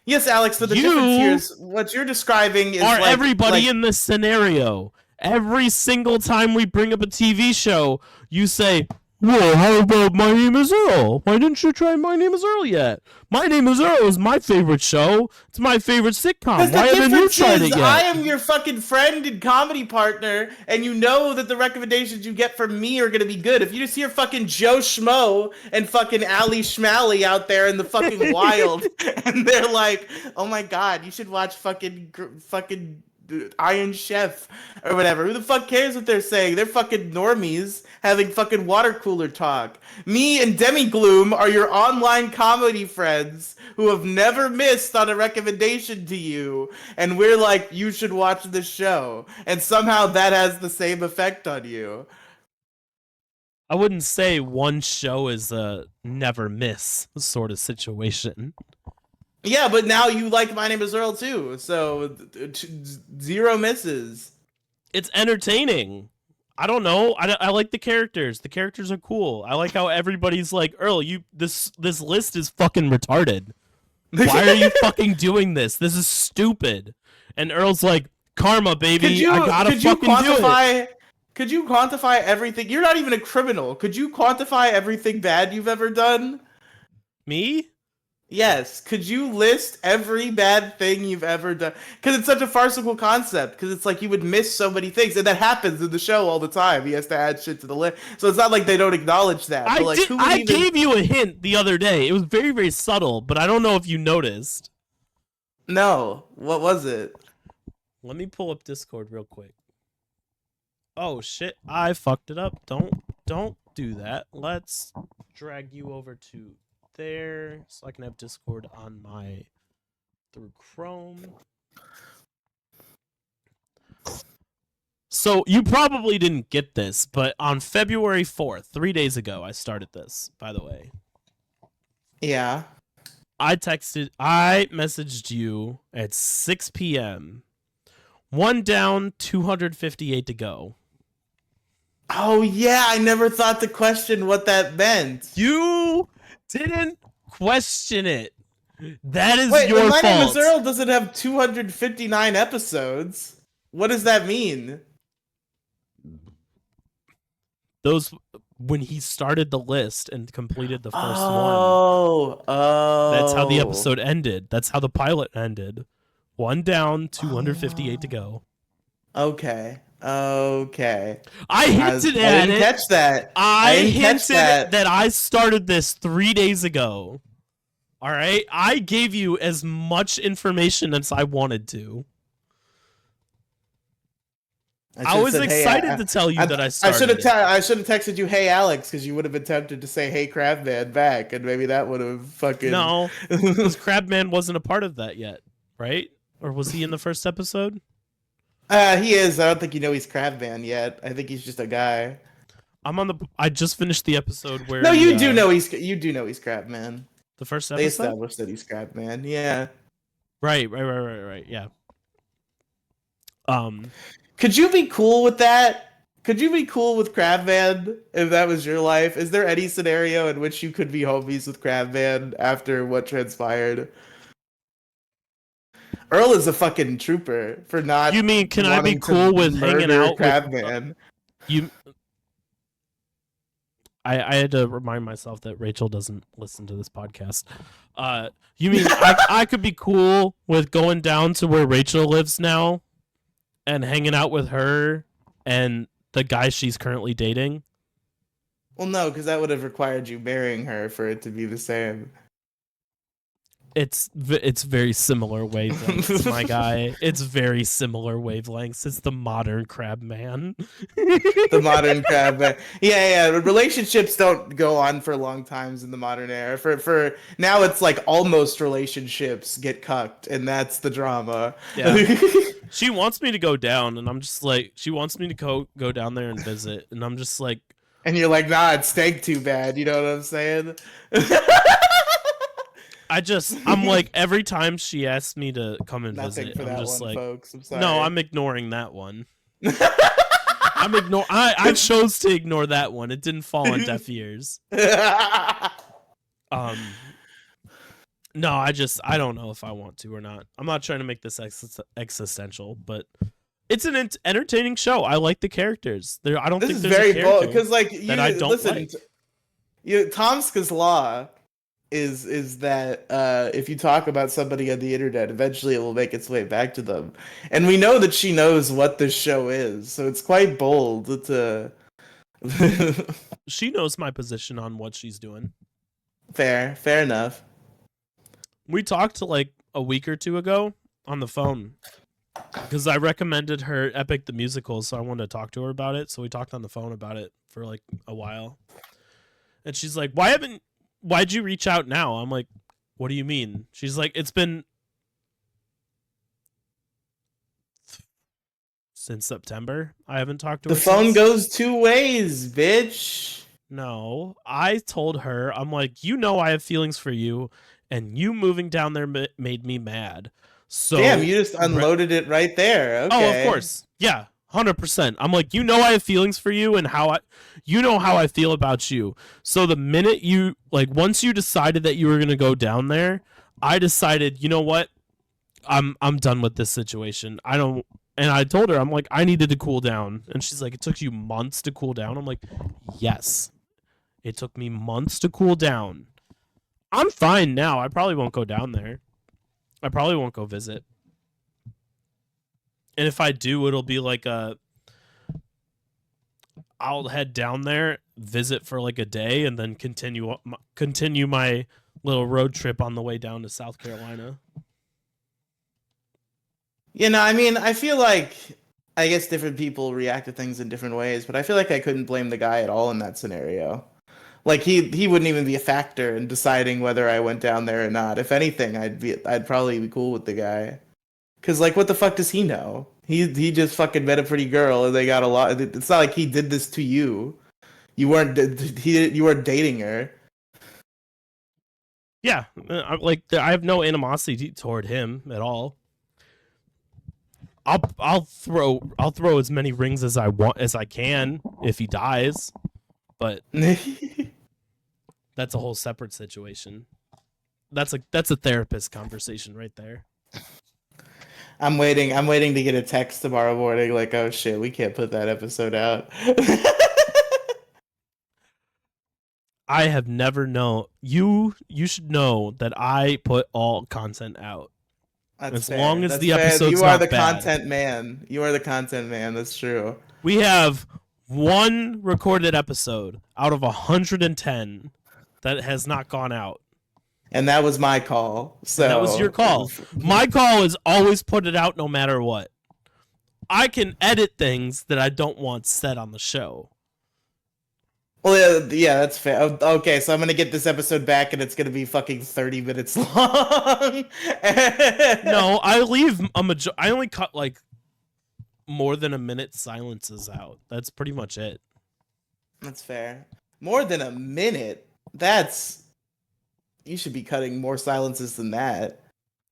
Yes, Alex, but the difference here is what you're describing is like everybody in this scenario. Every single time we bring up a TV show, you say, "Well, how about My Name is Earl? Why didn't you try My Name is Earl yet? My Name is Earl is my favorite show. It's my favorite sitcom. Why haven't you tried it yet?" I am your fucking friend and comedy partner, and you know that the recommendations you get from me are gonna be good. If you just hear fucking Joe Schmo and fucking Ali Schmally out there in the fucking wild, and they're like, "Oh my god, you should watch fucking Iron Chef or whatever." Who the fuck cares what they're saying? They're fucking normies having fucking water cooler talk. Me and Demi Gloom are your online comedy friends who have never missed on a recommendation to you, and we're like, you should watch this show, and somehow that has the same effect on you. I wouldn't say one show is a never miss sort of situation. Yeah, but now you like My Name is Earl too, so 0 misses. It's entertaining. I don't know. I like the characters. The characters are cool. I like how everybody's like, "Earl, this list is fucking retarded. Why are you fucking doing this? This is stupid." And Earl's like, "Karma, baby. I gotta fucking do it." Could you quantify everything? You're not even a criminal. Could you quantify everything bad you've ever done? Me? Yes. Could you list every bad thing you've ever done? Because it's such a farcical concept. Because it's like you would miss so many things, and that happens in the show all the time. He has to add shit to the list, so it's not like they don't acknowledge that. I gave you a hint the other day. It was very, very subtle, but I don't know if you noticed. No. What was it? Let me pull up Discord real quick. Oh shit! I fucked it up. Don't do that. Let's drag you over to there so I can have Discord on my through Chrome. So you probably didn't get this, but on February 4th, 3 days ago, I started this, by the way. Yeah. I messaged you at 6 p.m. 1 down, 258 to go. Oh yeah, I never thought to question what that meant. You didn't question it. That is your fault. My Name is Earl doesn't have 259 episodes. What does that mean? Those when he started the list and completed the first one. Oh. That's how the episode ended. That's how the pilot ended. 1 down, 258 to go. Okay. I hinted at it. I didn't catch that. I hinted that I started this 3 days ago. All right? I gave you as much information as I wanted to. I was excited to tell you that I started. I should have texted you, "Hey Alex," because you would have been tempted to say, "Hey Crabman" back, and maybe that would have fucking. No, because Crabman wasn't a part of that yet, right? Or was he in the first episode? He is. I don't think you know he's Crabman yet. I think he's just a guy. I just finished the episode where. No, you do know he's Crabman. The first episode. They established that he's Crabman. Yeah. Right. Yeah. Could you be cool with that? Could you be cool with Crabman if that was your life? Is there any scenario in which you could be homies with Crabman after what transpired? Earl is a fucking trooper for You not mean can I be wanting to cool with hanging murder out with Crabman. you? I had to remind myself that Rachel doesn't listen to this podcast. You mean I could be cool with going down to where Rachel lives now and hanging out with her and the guy she's currently dating? Well, no, because that would have required you marrying her for it to be the same. It's very similar wavelengths, my guy. It's very similar wavelengths. It's the modern crab man. The modern crab man. Yeah. Relationships don't go on for long times in the modern era. For now, it's like almost relationships get cucked, and that's the drama. Yeah. She wants me to go down, and I'm just like, she wants me to go down there and visit, and I'm just like, and you're like, nah, it stank too bad. You know what I'm saying? I'm like, every time she asks me to come and Nothing visit, for I'm that just one, like, folks. I'm sorry. no, I'm ignoring that one. I chose to ignore that one. It didn't fall on deaf ears. No, I don't know if I want to or not. I'm not trying to make this existential, but it's an entertaining show. I like the characters. I don't think there's very bold because like that I don't like. Tomska's law is that if you talk about somebody on the internet, eventually it will make its way back to them. And we know that she knows what this show is, so it's quite bold to. She knows my position on what she's doing. Fair enough. We talked like a week or two ago on the phone because I recommended her Epic the Musical, so I wanted to talk to her about it. So we talked on the phone about it for like a while. And she's like, why'd you reach out now? I'm like, what do you mean? She's like, it's been since September. I haven't talked to her. The phone goes two ways, bitch. No, I told her, I'm like, you know, I have feelings for you, and you moving down there made me mad. So damn, you just unloaded it right there. Okay. Oh, of course. Yeah, 100%. I'm like, you know, I have feelings for you, and you know how I feel about you. So the minute once you decided that you were gonna go down there, I decided, you know what, I'm done with this situation. And I told her, I'm like, I needed to cool down, and she's like, it took you months to cool down. I'm like, yes, it took me months to cool down. I'm fine now. I probably won't go down there. I probably won't go visit. And if I do, it'll be like I'll head down there, visit for like a day, and then continue my little road trip on the way down to South Carolina. You know, I mean, I feel like I guess different people react to things in different ways, but I feel like I couldn't blame the guy at all in that scenario. Like he wouldn't even be a factor in deciding whether I went down there or not. If anything, I'd probably be cool with the guy. Cause like, what the fuck does he know? He just fucking met a pretty girl and they got a lot. It's not like he did this to you. You weren't dating her. Yeah, I have no animosity toward him at all. I'll throw as many rings as I can if he dies, but that's a whole separate situation. That's a therapist conversation right there. I'm waiting to get a text tomorrow morning like, oh shit, we can't put that episode out. I have never known you should know that I put all content out. That's as fair. long as That's the fair. episode's You are not the bad. content man. You are the content man. That's true. We have one recorded episode out of 110 that has not gone out. And that was my call. So and that was your call. My call is always put it out no matter what. I can edit things that I don't want said on the show. Well, yeah, that's fair. Okay, so I'm gonna get this episode back, and it's gonna be fucking 30 minutes long. No, I leave I only cut like more than a minute silences out. That's pretty much it. That's fair. More than a minute. You should be cutting more silences than that.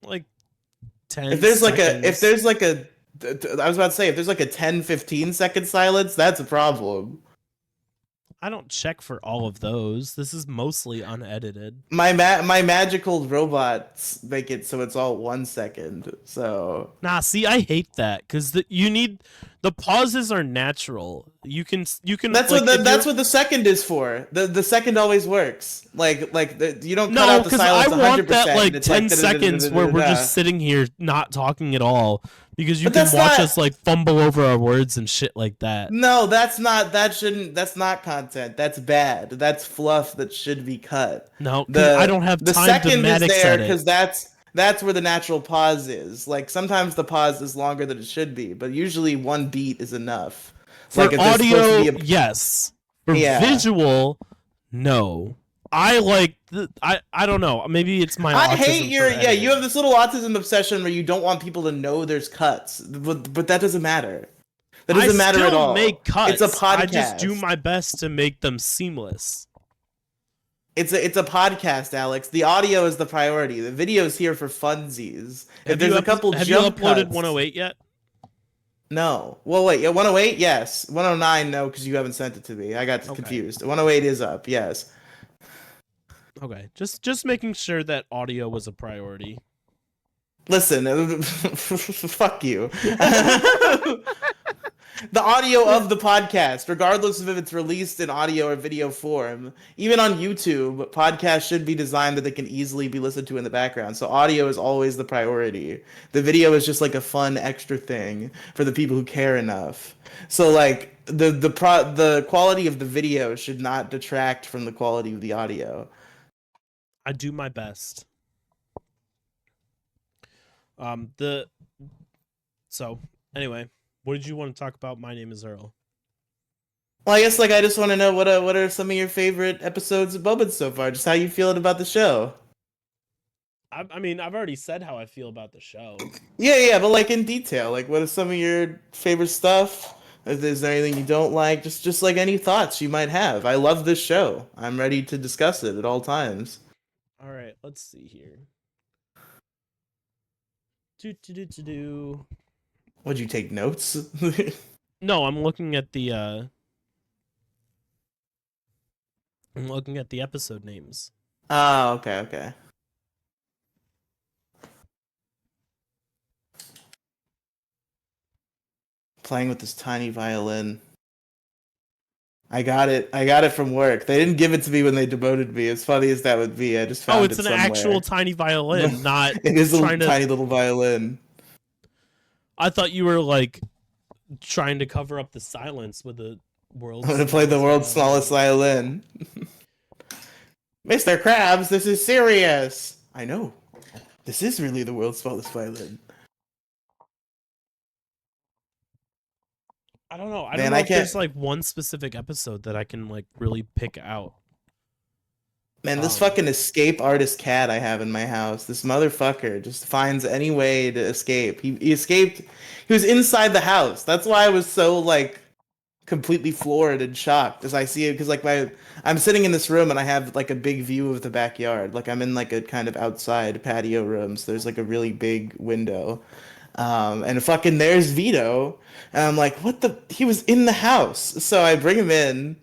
Like 10. If there's seconds. like a I was about to say, if there's like a 10-15 second silence, that's a problem. I don't check for all of those. This is mostly unedited. My magical robots make it so it's all 1 second. So Nah, see, I hate that because you need the pauses are natural. You can that's like, what the second is for. The second always works. You don't cut no, out the because I silence want 100%. that like It's 10 seconds where we're just sitting here not talking at all because you But can that's watch not. us like fumble over our words and shit like that. No, that's not. That shouldn't. That's not content. That's bad. That's fluff that should be cut. No, because I The don't have the time to second is Maddox there edit. because that's where the natural pause is. Like sometimes the pause is longer than it should be, but usually one beat is enough. For Like if there's supposed to audio, be a yes. For yeah. visual, no. I like I don't know. Maybe it's my I hate autism for your yeah. editing. You have this little autism obsession where you don't want people to know there's cuts, but that doesn't matter. That doesn't matter at still all. make cuts. It's a podcast. I just do my best to make them seamless. It's a podcast, Alex. The audio is the priority. The video is here for funsies. If there's a couple have you jump uploaded cuts, 108 yet? no. Well, wait. Yeah, 108. Yes. 109. No, because you haven't sent it to me. I got confused. 108 is up. Yes. Okay. Just making sure that audio was a priority. Listen, fuck you. The audio of the podcast, regardless of if it's released in audio or video form, even on YouTube, podcasts should be designed that they can easily be listened to in the background. So audio is always the priority. The video is just like a fun extra thing for the people who care enough. So like the quality of the video should not detract from the quality of the audio. I do my best. So anyway, what did you want to talk about? My name is Earl. Well, I guess I just want to know what are some of your favorite episodes of Bobbin so far? Just how you feeling about the show? I mean, I've already said how I feel about the show. Yeah, but like in detail, like what are some of your favorite stuff? Is there anything you don't like? Just like any thoughts you might have. I love this show. I'm ready to discuss it at all times. All right, let's see here. Would you take notes? No, I'm looking at the episode names. Oh, okay. Playing with this tiny violin. I got it from work. They didn't give it to me when they demoted me. As funny as that would be, I just found it it's an somewhere. actual tiny violin, not it is a tiny little violin. I thought you were like trying to cover up the silence with the world's. I'm gonna play the world's smallest violin. Mr. Krabs, this is serious. I know. This is really the world's smallest violin. I don't know. I don't know if there's like one specific episode that I can like really pick out. Man, this fucking escape artist cat I have in my house, this motherfucker just finds any way to escape. He escaped. He was inside the house. That's why I was so like completely floored and shocked as I see it, because like I'm sitting in this room and I have like a big view of the backyard. Like I'm in like a kind of outside patio room, so there's like a really big window. And fucking there's Vito, and I'm like, what the? He was in the house. So I bring him in,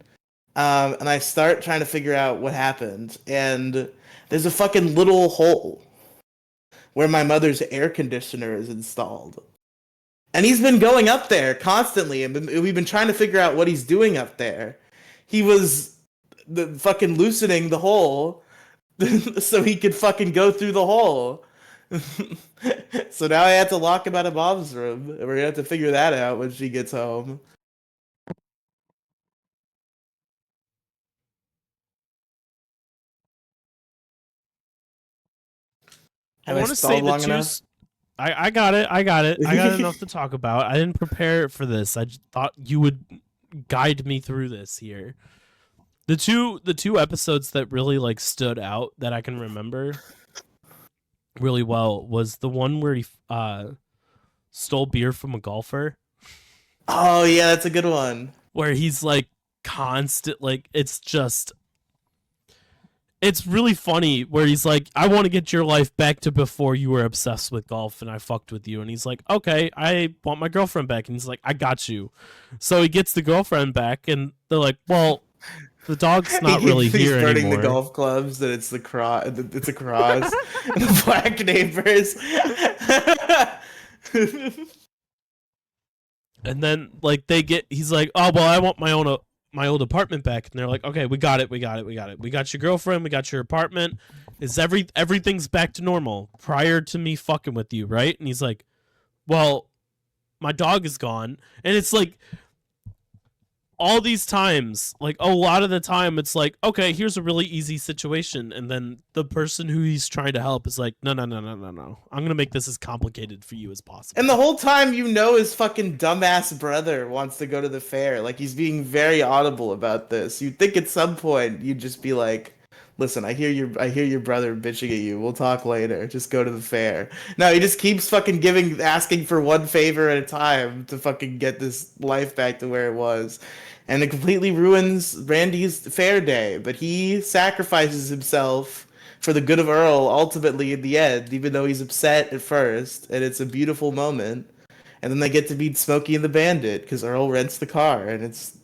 and I start trying to figure out what happened. And there's a fucking little hole where my mother's air conditioner is installed. And he's been going up there constantly, and we've been trying to figure out what he's doing up there. He was fucking loosening the hole so he could fucking go through the hole. So now I have to lock him out of Mom's room, and we're gonna have to figure that out when she gets home. I want to say the two. I got it. I got enough to talk about. I didn't prepare for this. I just thought you would guide me through this here. The two episodes that really like stood out that I can remember really well was the one where he stole beer from a golfer. Oh yeah, that's a good one. Where he's like constant, like it's just it's really funny where he's like, I want to get your life back to before you were obsessed with golf and I fucked with you. And he's like, okay, I want my girlfriend back. And he's like, I got you. So he gets the girlfriend back, and they're like, well, the dog's not really He's here burning the anymore. golf clubs, and it's the cross. It's a cross. And the black neighbors. And then like he's like, oh well, I want my old apartment back. And they're like, okay, we got it. We got your girlfriend. We got your apartment. Everything's back to normal prior to me fucking with you, right? And he's like, well, my dog is gone. And it's like, all these times, like a lot of the time, it's like, okay, here's a really easy situation, and then the person who he's trying to help is like, no, I'm gonna make this as complicated for you as possible. And the whole time, his fucking dumbass brother wants to go to the fair. Like, he's being very audible about this. You'd think at some point you'd just be like, listen, I hear your brother bitching at you. We'll talk later. Just go to the fair. No, he just keeps fucking asking for one favor at a time to fucking get this life back to where it was. And it completely ruins Randy's fair day. But he sacrifices himself for the good of Earl ultimately in the end, even though he's upset at first. And it's a beautiful moment. And then they get to meet Smokey and the Bandit because Earl rents the car, and it's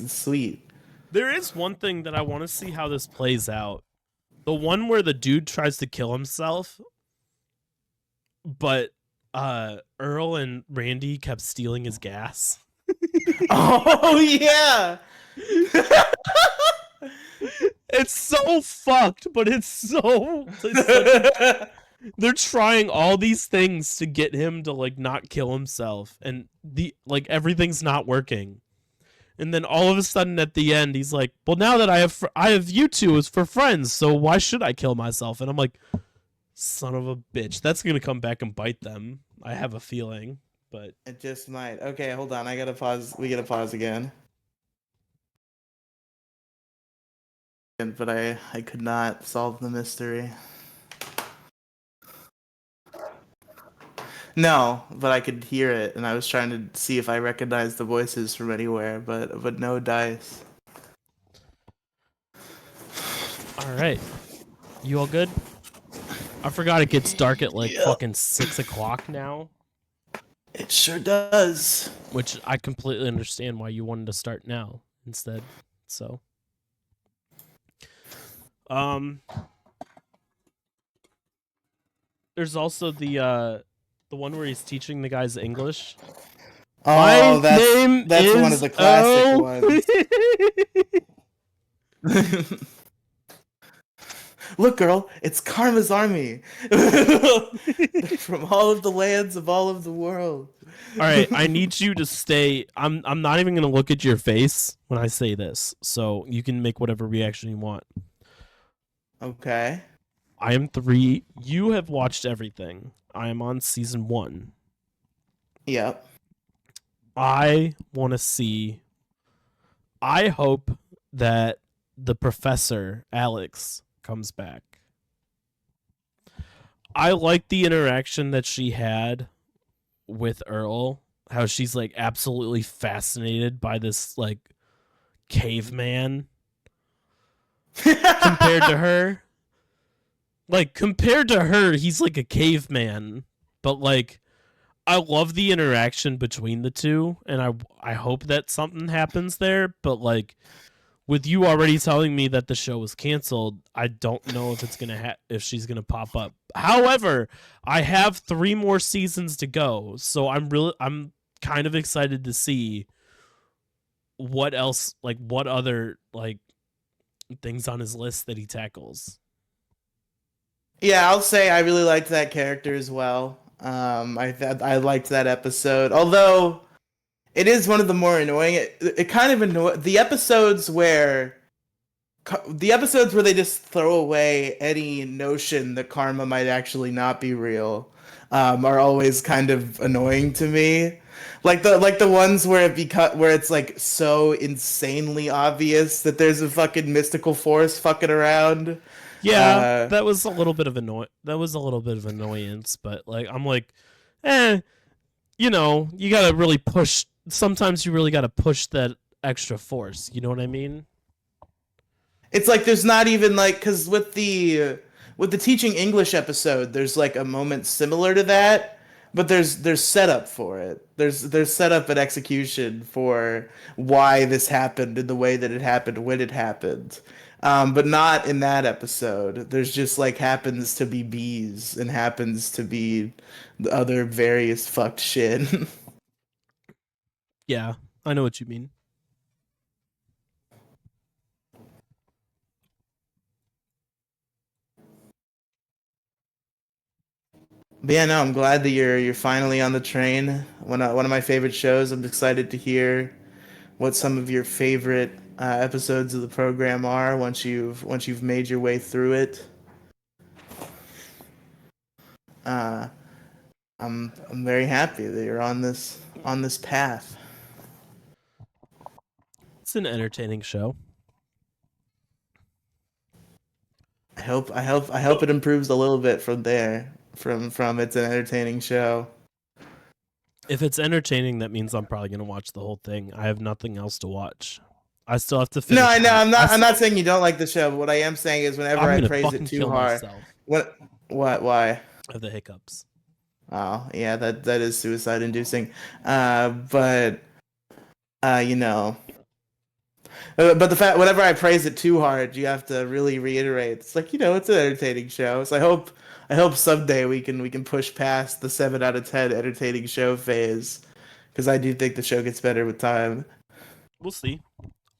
sweet. There is one thing that I want to see how this plays out. The one where the dude tries to kill himself, but Earl and Randy kept stealing his gas. Oh yeah. It's so fucked, but it's like, they're trying all these things to get him to like not kill himself, and everything's not working. And then all of a sudden at the end, he's like, well, now that I have you two as for friends, so why should I kill myself? And I'm like, son of a bitch. That's going to come back and bite them. I have a feeling, but it just might. Okay, hold on. I got to pause. We got to pause again. But I could not solve the mystery. No, but I could hear it, and I was trying to see if I recognized the voices from anywhere, but no dice. All right, you all good? I forgot it gets dark at like fucking 6 o'clock now. It sure does. Which I completely understand why you wanted to start now instead. So, there's also the one where he's teaching the guys English. Oh, that's one of the classic ones. Look, girl, it's Karma's army. From all of the lands of all of the world. All right, I need you to stay. I'm not even going to look at your face when I say this, so you can make whatever reaction you want. Okay. I am 3. You have watched everything. I am on season 1. Yep. I want to see. I hope that the professor, Alex, comes back. I like the interaction that she had with Earl. How she's like absolutely fascinated by this like caveman compared to her. Like, compared to her, he's like a caveman. But, like, I love the interaction between the two, and I hope that something happens there. But, like, with you already telling me that the show was canceled, I don't know if it's gonna if she's gonna pop up. However, I have 3 more seasons to go, so I'm kind of excited to see what else, like, what other, like, things on his list that he tackles. Yeah, I'll say I really liked that character as well. I liked that episode, although it is one of the more annoying. It kind of the episodes where they just throw away any notion that karma might actually not be real are always kind of annoying to me. Like the ones where where it's like so insanely obvious that there's a fucking mystical force fucking around. Yeah, that was a little bit of annoyance, but like I'm like, you know, you gotta really push. Sometimes you really gotta push that extra force. You know what I mean? It's like there's not even like because with the teaching English episode, there's like a moment similar to that, but there's setup for it. There's setup and execution for why this happened in the way that it happened when it happened. But not in that episode. There's just like happens to be bees and happens to be the other various fucked shit. Yeah, I know what you mean. But yeah, no, I'm glad that you're finally on the train. One of my favorite shows. I'm excited to hear what some of your favorite episodes of the program are once you've made your way through it. Uh, I'm very happy that you're on this path. It's an entertaining show. I hope it improves a little bit from there. From it's an entertaining show. If it's entertaining, that means I'm probably gonna watch the whole thing. I have nothing else to watch. I still have to finish. No, I know. I'm not saying you don't like the show, but what I am saying is whenever I'm I gonna praise it fucking too kill hard, myself what why? of the hiccups. Oh, yeah, that is suicide inducing. But you know, but the fact whenever I praise it too hard, you have to really reiterate. It's like, it's an entertaining show. So I hope someday we can push past the 7 out of 10 entertaining show phase, because I do think the show gets better with time. We'll see.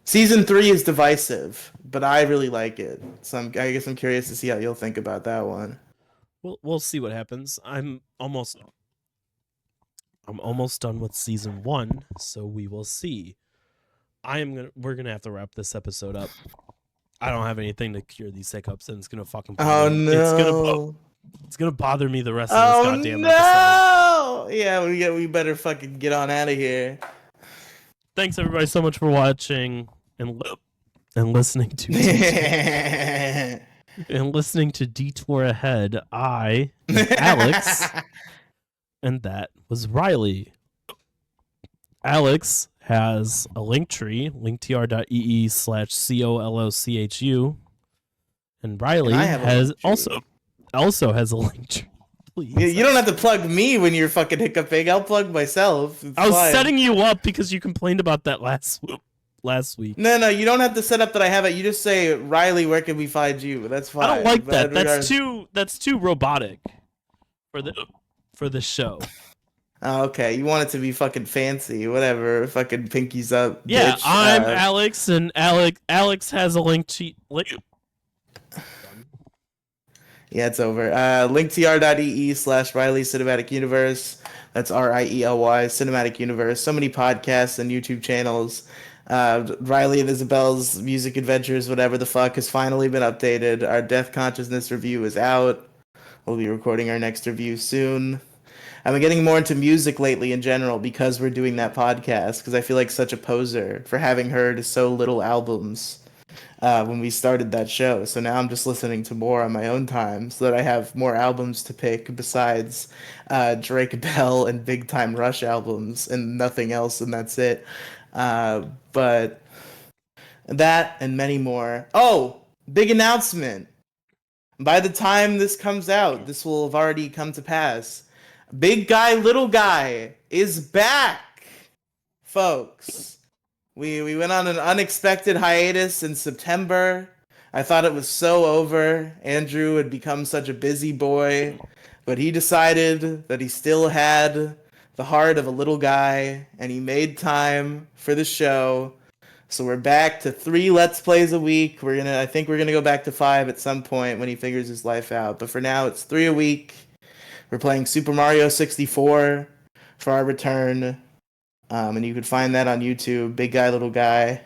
Season 3 is divisive, but I really like it. So I guess I'm curious to see how you'll think about that one. We'll see what happens. I'm almost done with season 1, so we will see. We're gonna have to wrap this episode up. I don't have anything to cure these hiccups, and it's gonna fucking bother me. No! It's gonna bother me the rest of this goddamn episode. No! Yeah, we better fucking get on out of here. Thanks everybody so much for watching and listening to and listening to Detour Ahead. I am Alex, and that was Riely. Alex has a link tree, linktr.ee/collochu, and Riely has also has a link tree. Please. You don't have to plug me when you're fucking hiccuping. I'll plug myself. I was setting you up because you complained about that last week. No, you don't have to set up that I have it. You just say, Riely, where can we find you? That's fine. I don't like that. That's too robotic for the show. Oh, okay, you want it to be fucking fancy, whatever. Fucking pinkies up. Yeah, bitch. I'm Alex, and Alex has a link to. Yeah, it's over. linktr.ee/Riely Cinematic Universe. That's RIELY Cinematic Universe. So many podcasts and YouTube channels. Riely and Isabel's Music Adventures, whatever the fuck, has finally been updated. Our Death Consciousness review is out. We'll be recording our next review soon. I've been getting more into music lately in general because we're doing that podcast, because I feel like such a poser for having heard so little albums when we started that show. So now I'm just listening to more on my own time so that I have more albums to pick besides Drake Bell and Big Time Rush albums and nothing else, and that's it. But that and many more. Oh, big announcement. By the time this comes out, this will have already come to pass. Big Guy, Little Guy is back, folks. We went on an unexpected hiatus in September. I thought it was so over. Andrew had become such a busy boy, but he decided that he still had the heart of a little guy, and he made time for the show. So we're back to 3 Let's Plays a week. I think we're gonna go back to 5 at some point when he figures his life out. But for now, it's 3 a week. We're playing Super Mario 64 for our return. And you can find that on YouTube, Big Guy, Little Guy.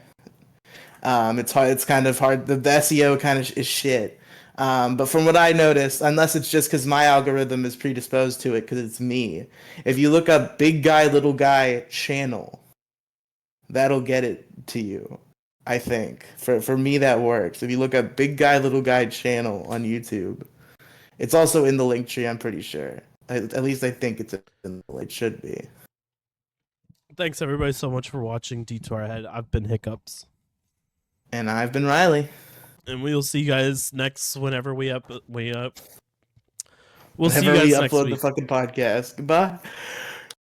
It's hard. It's kind of hard. The SEO kind of is shit. But from what I noticed, unless it's just because my algorithm is predisposed to it, because it's me, if you look up Big Guy, Little Guy channel, that'll get it to you. I think for me that works. If you look up Big Guy, Little Guy channel on YouTube, it's also in the link tree. I'm pretty sure. At least I think it's in the. It should be. Thanks everybody so much for watching Detour Ahead. I've been Hiccups. And I've been Riely. and we'll see you guys whenever we up. We'll Whenever see you guys we next upload week. the fucking podcast. Goodbye.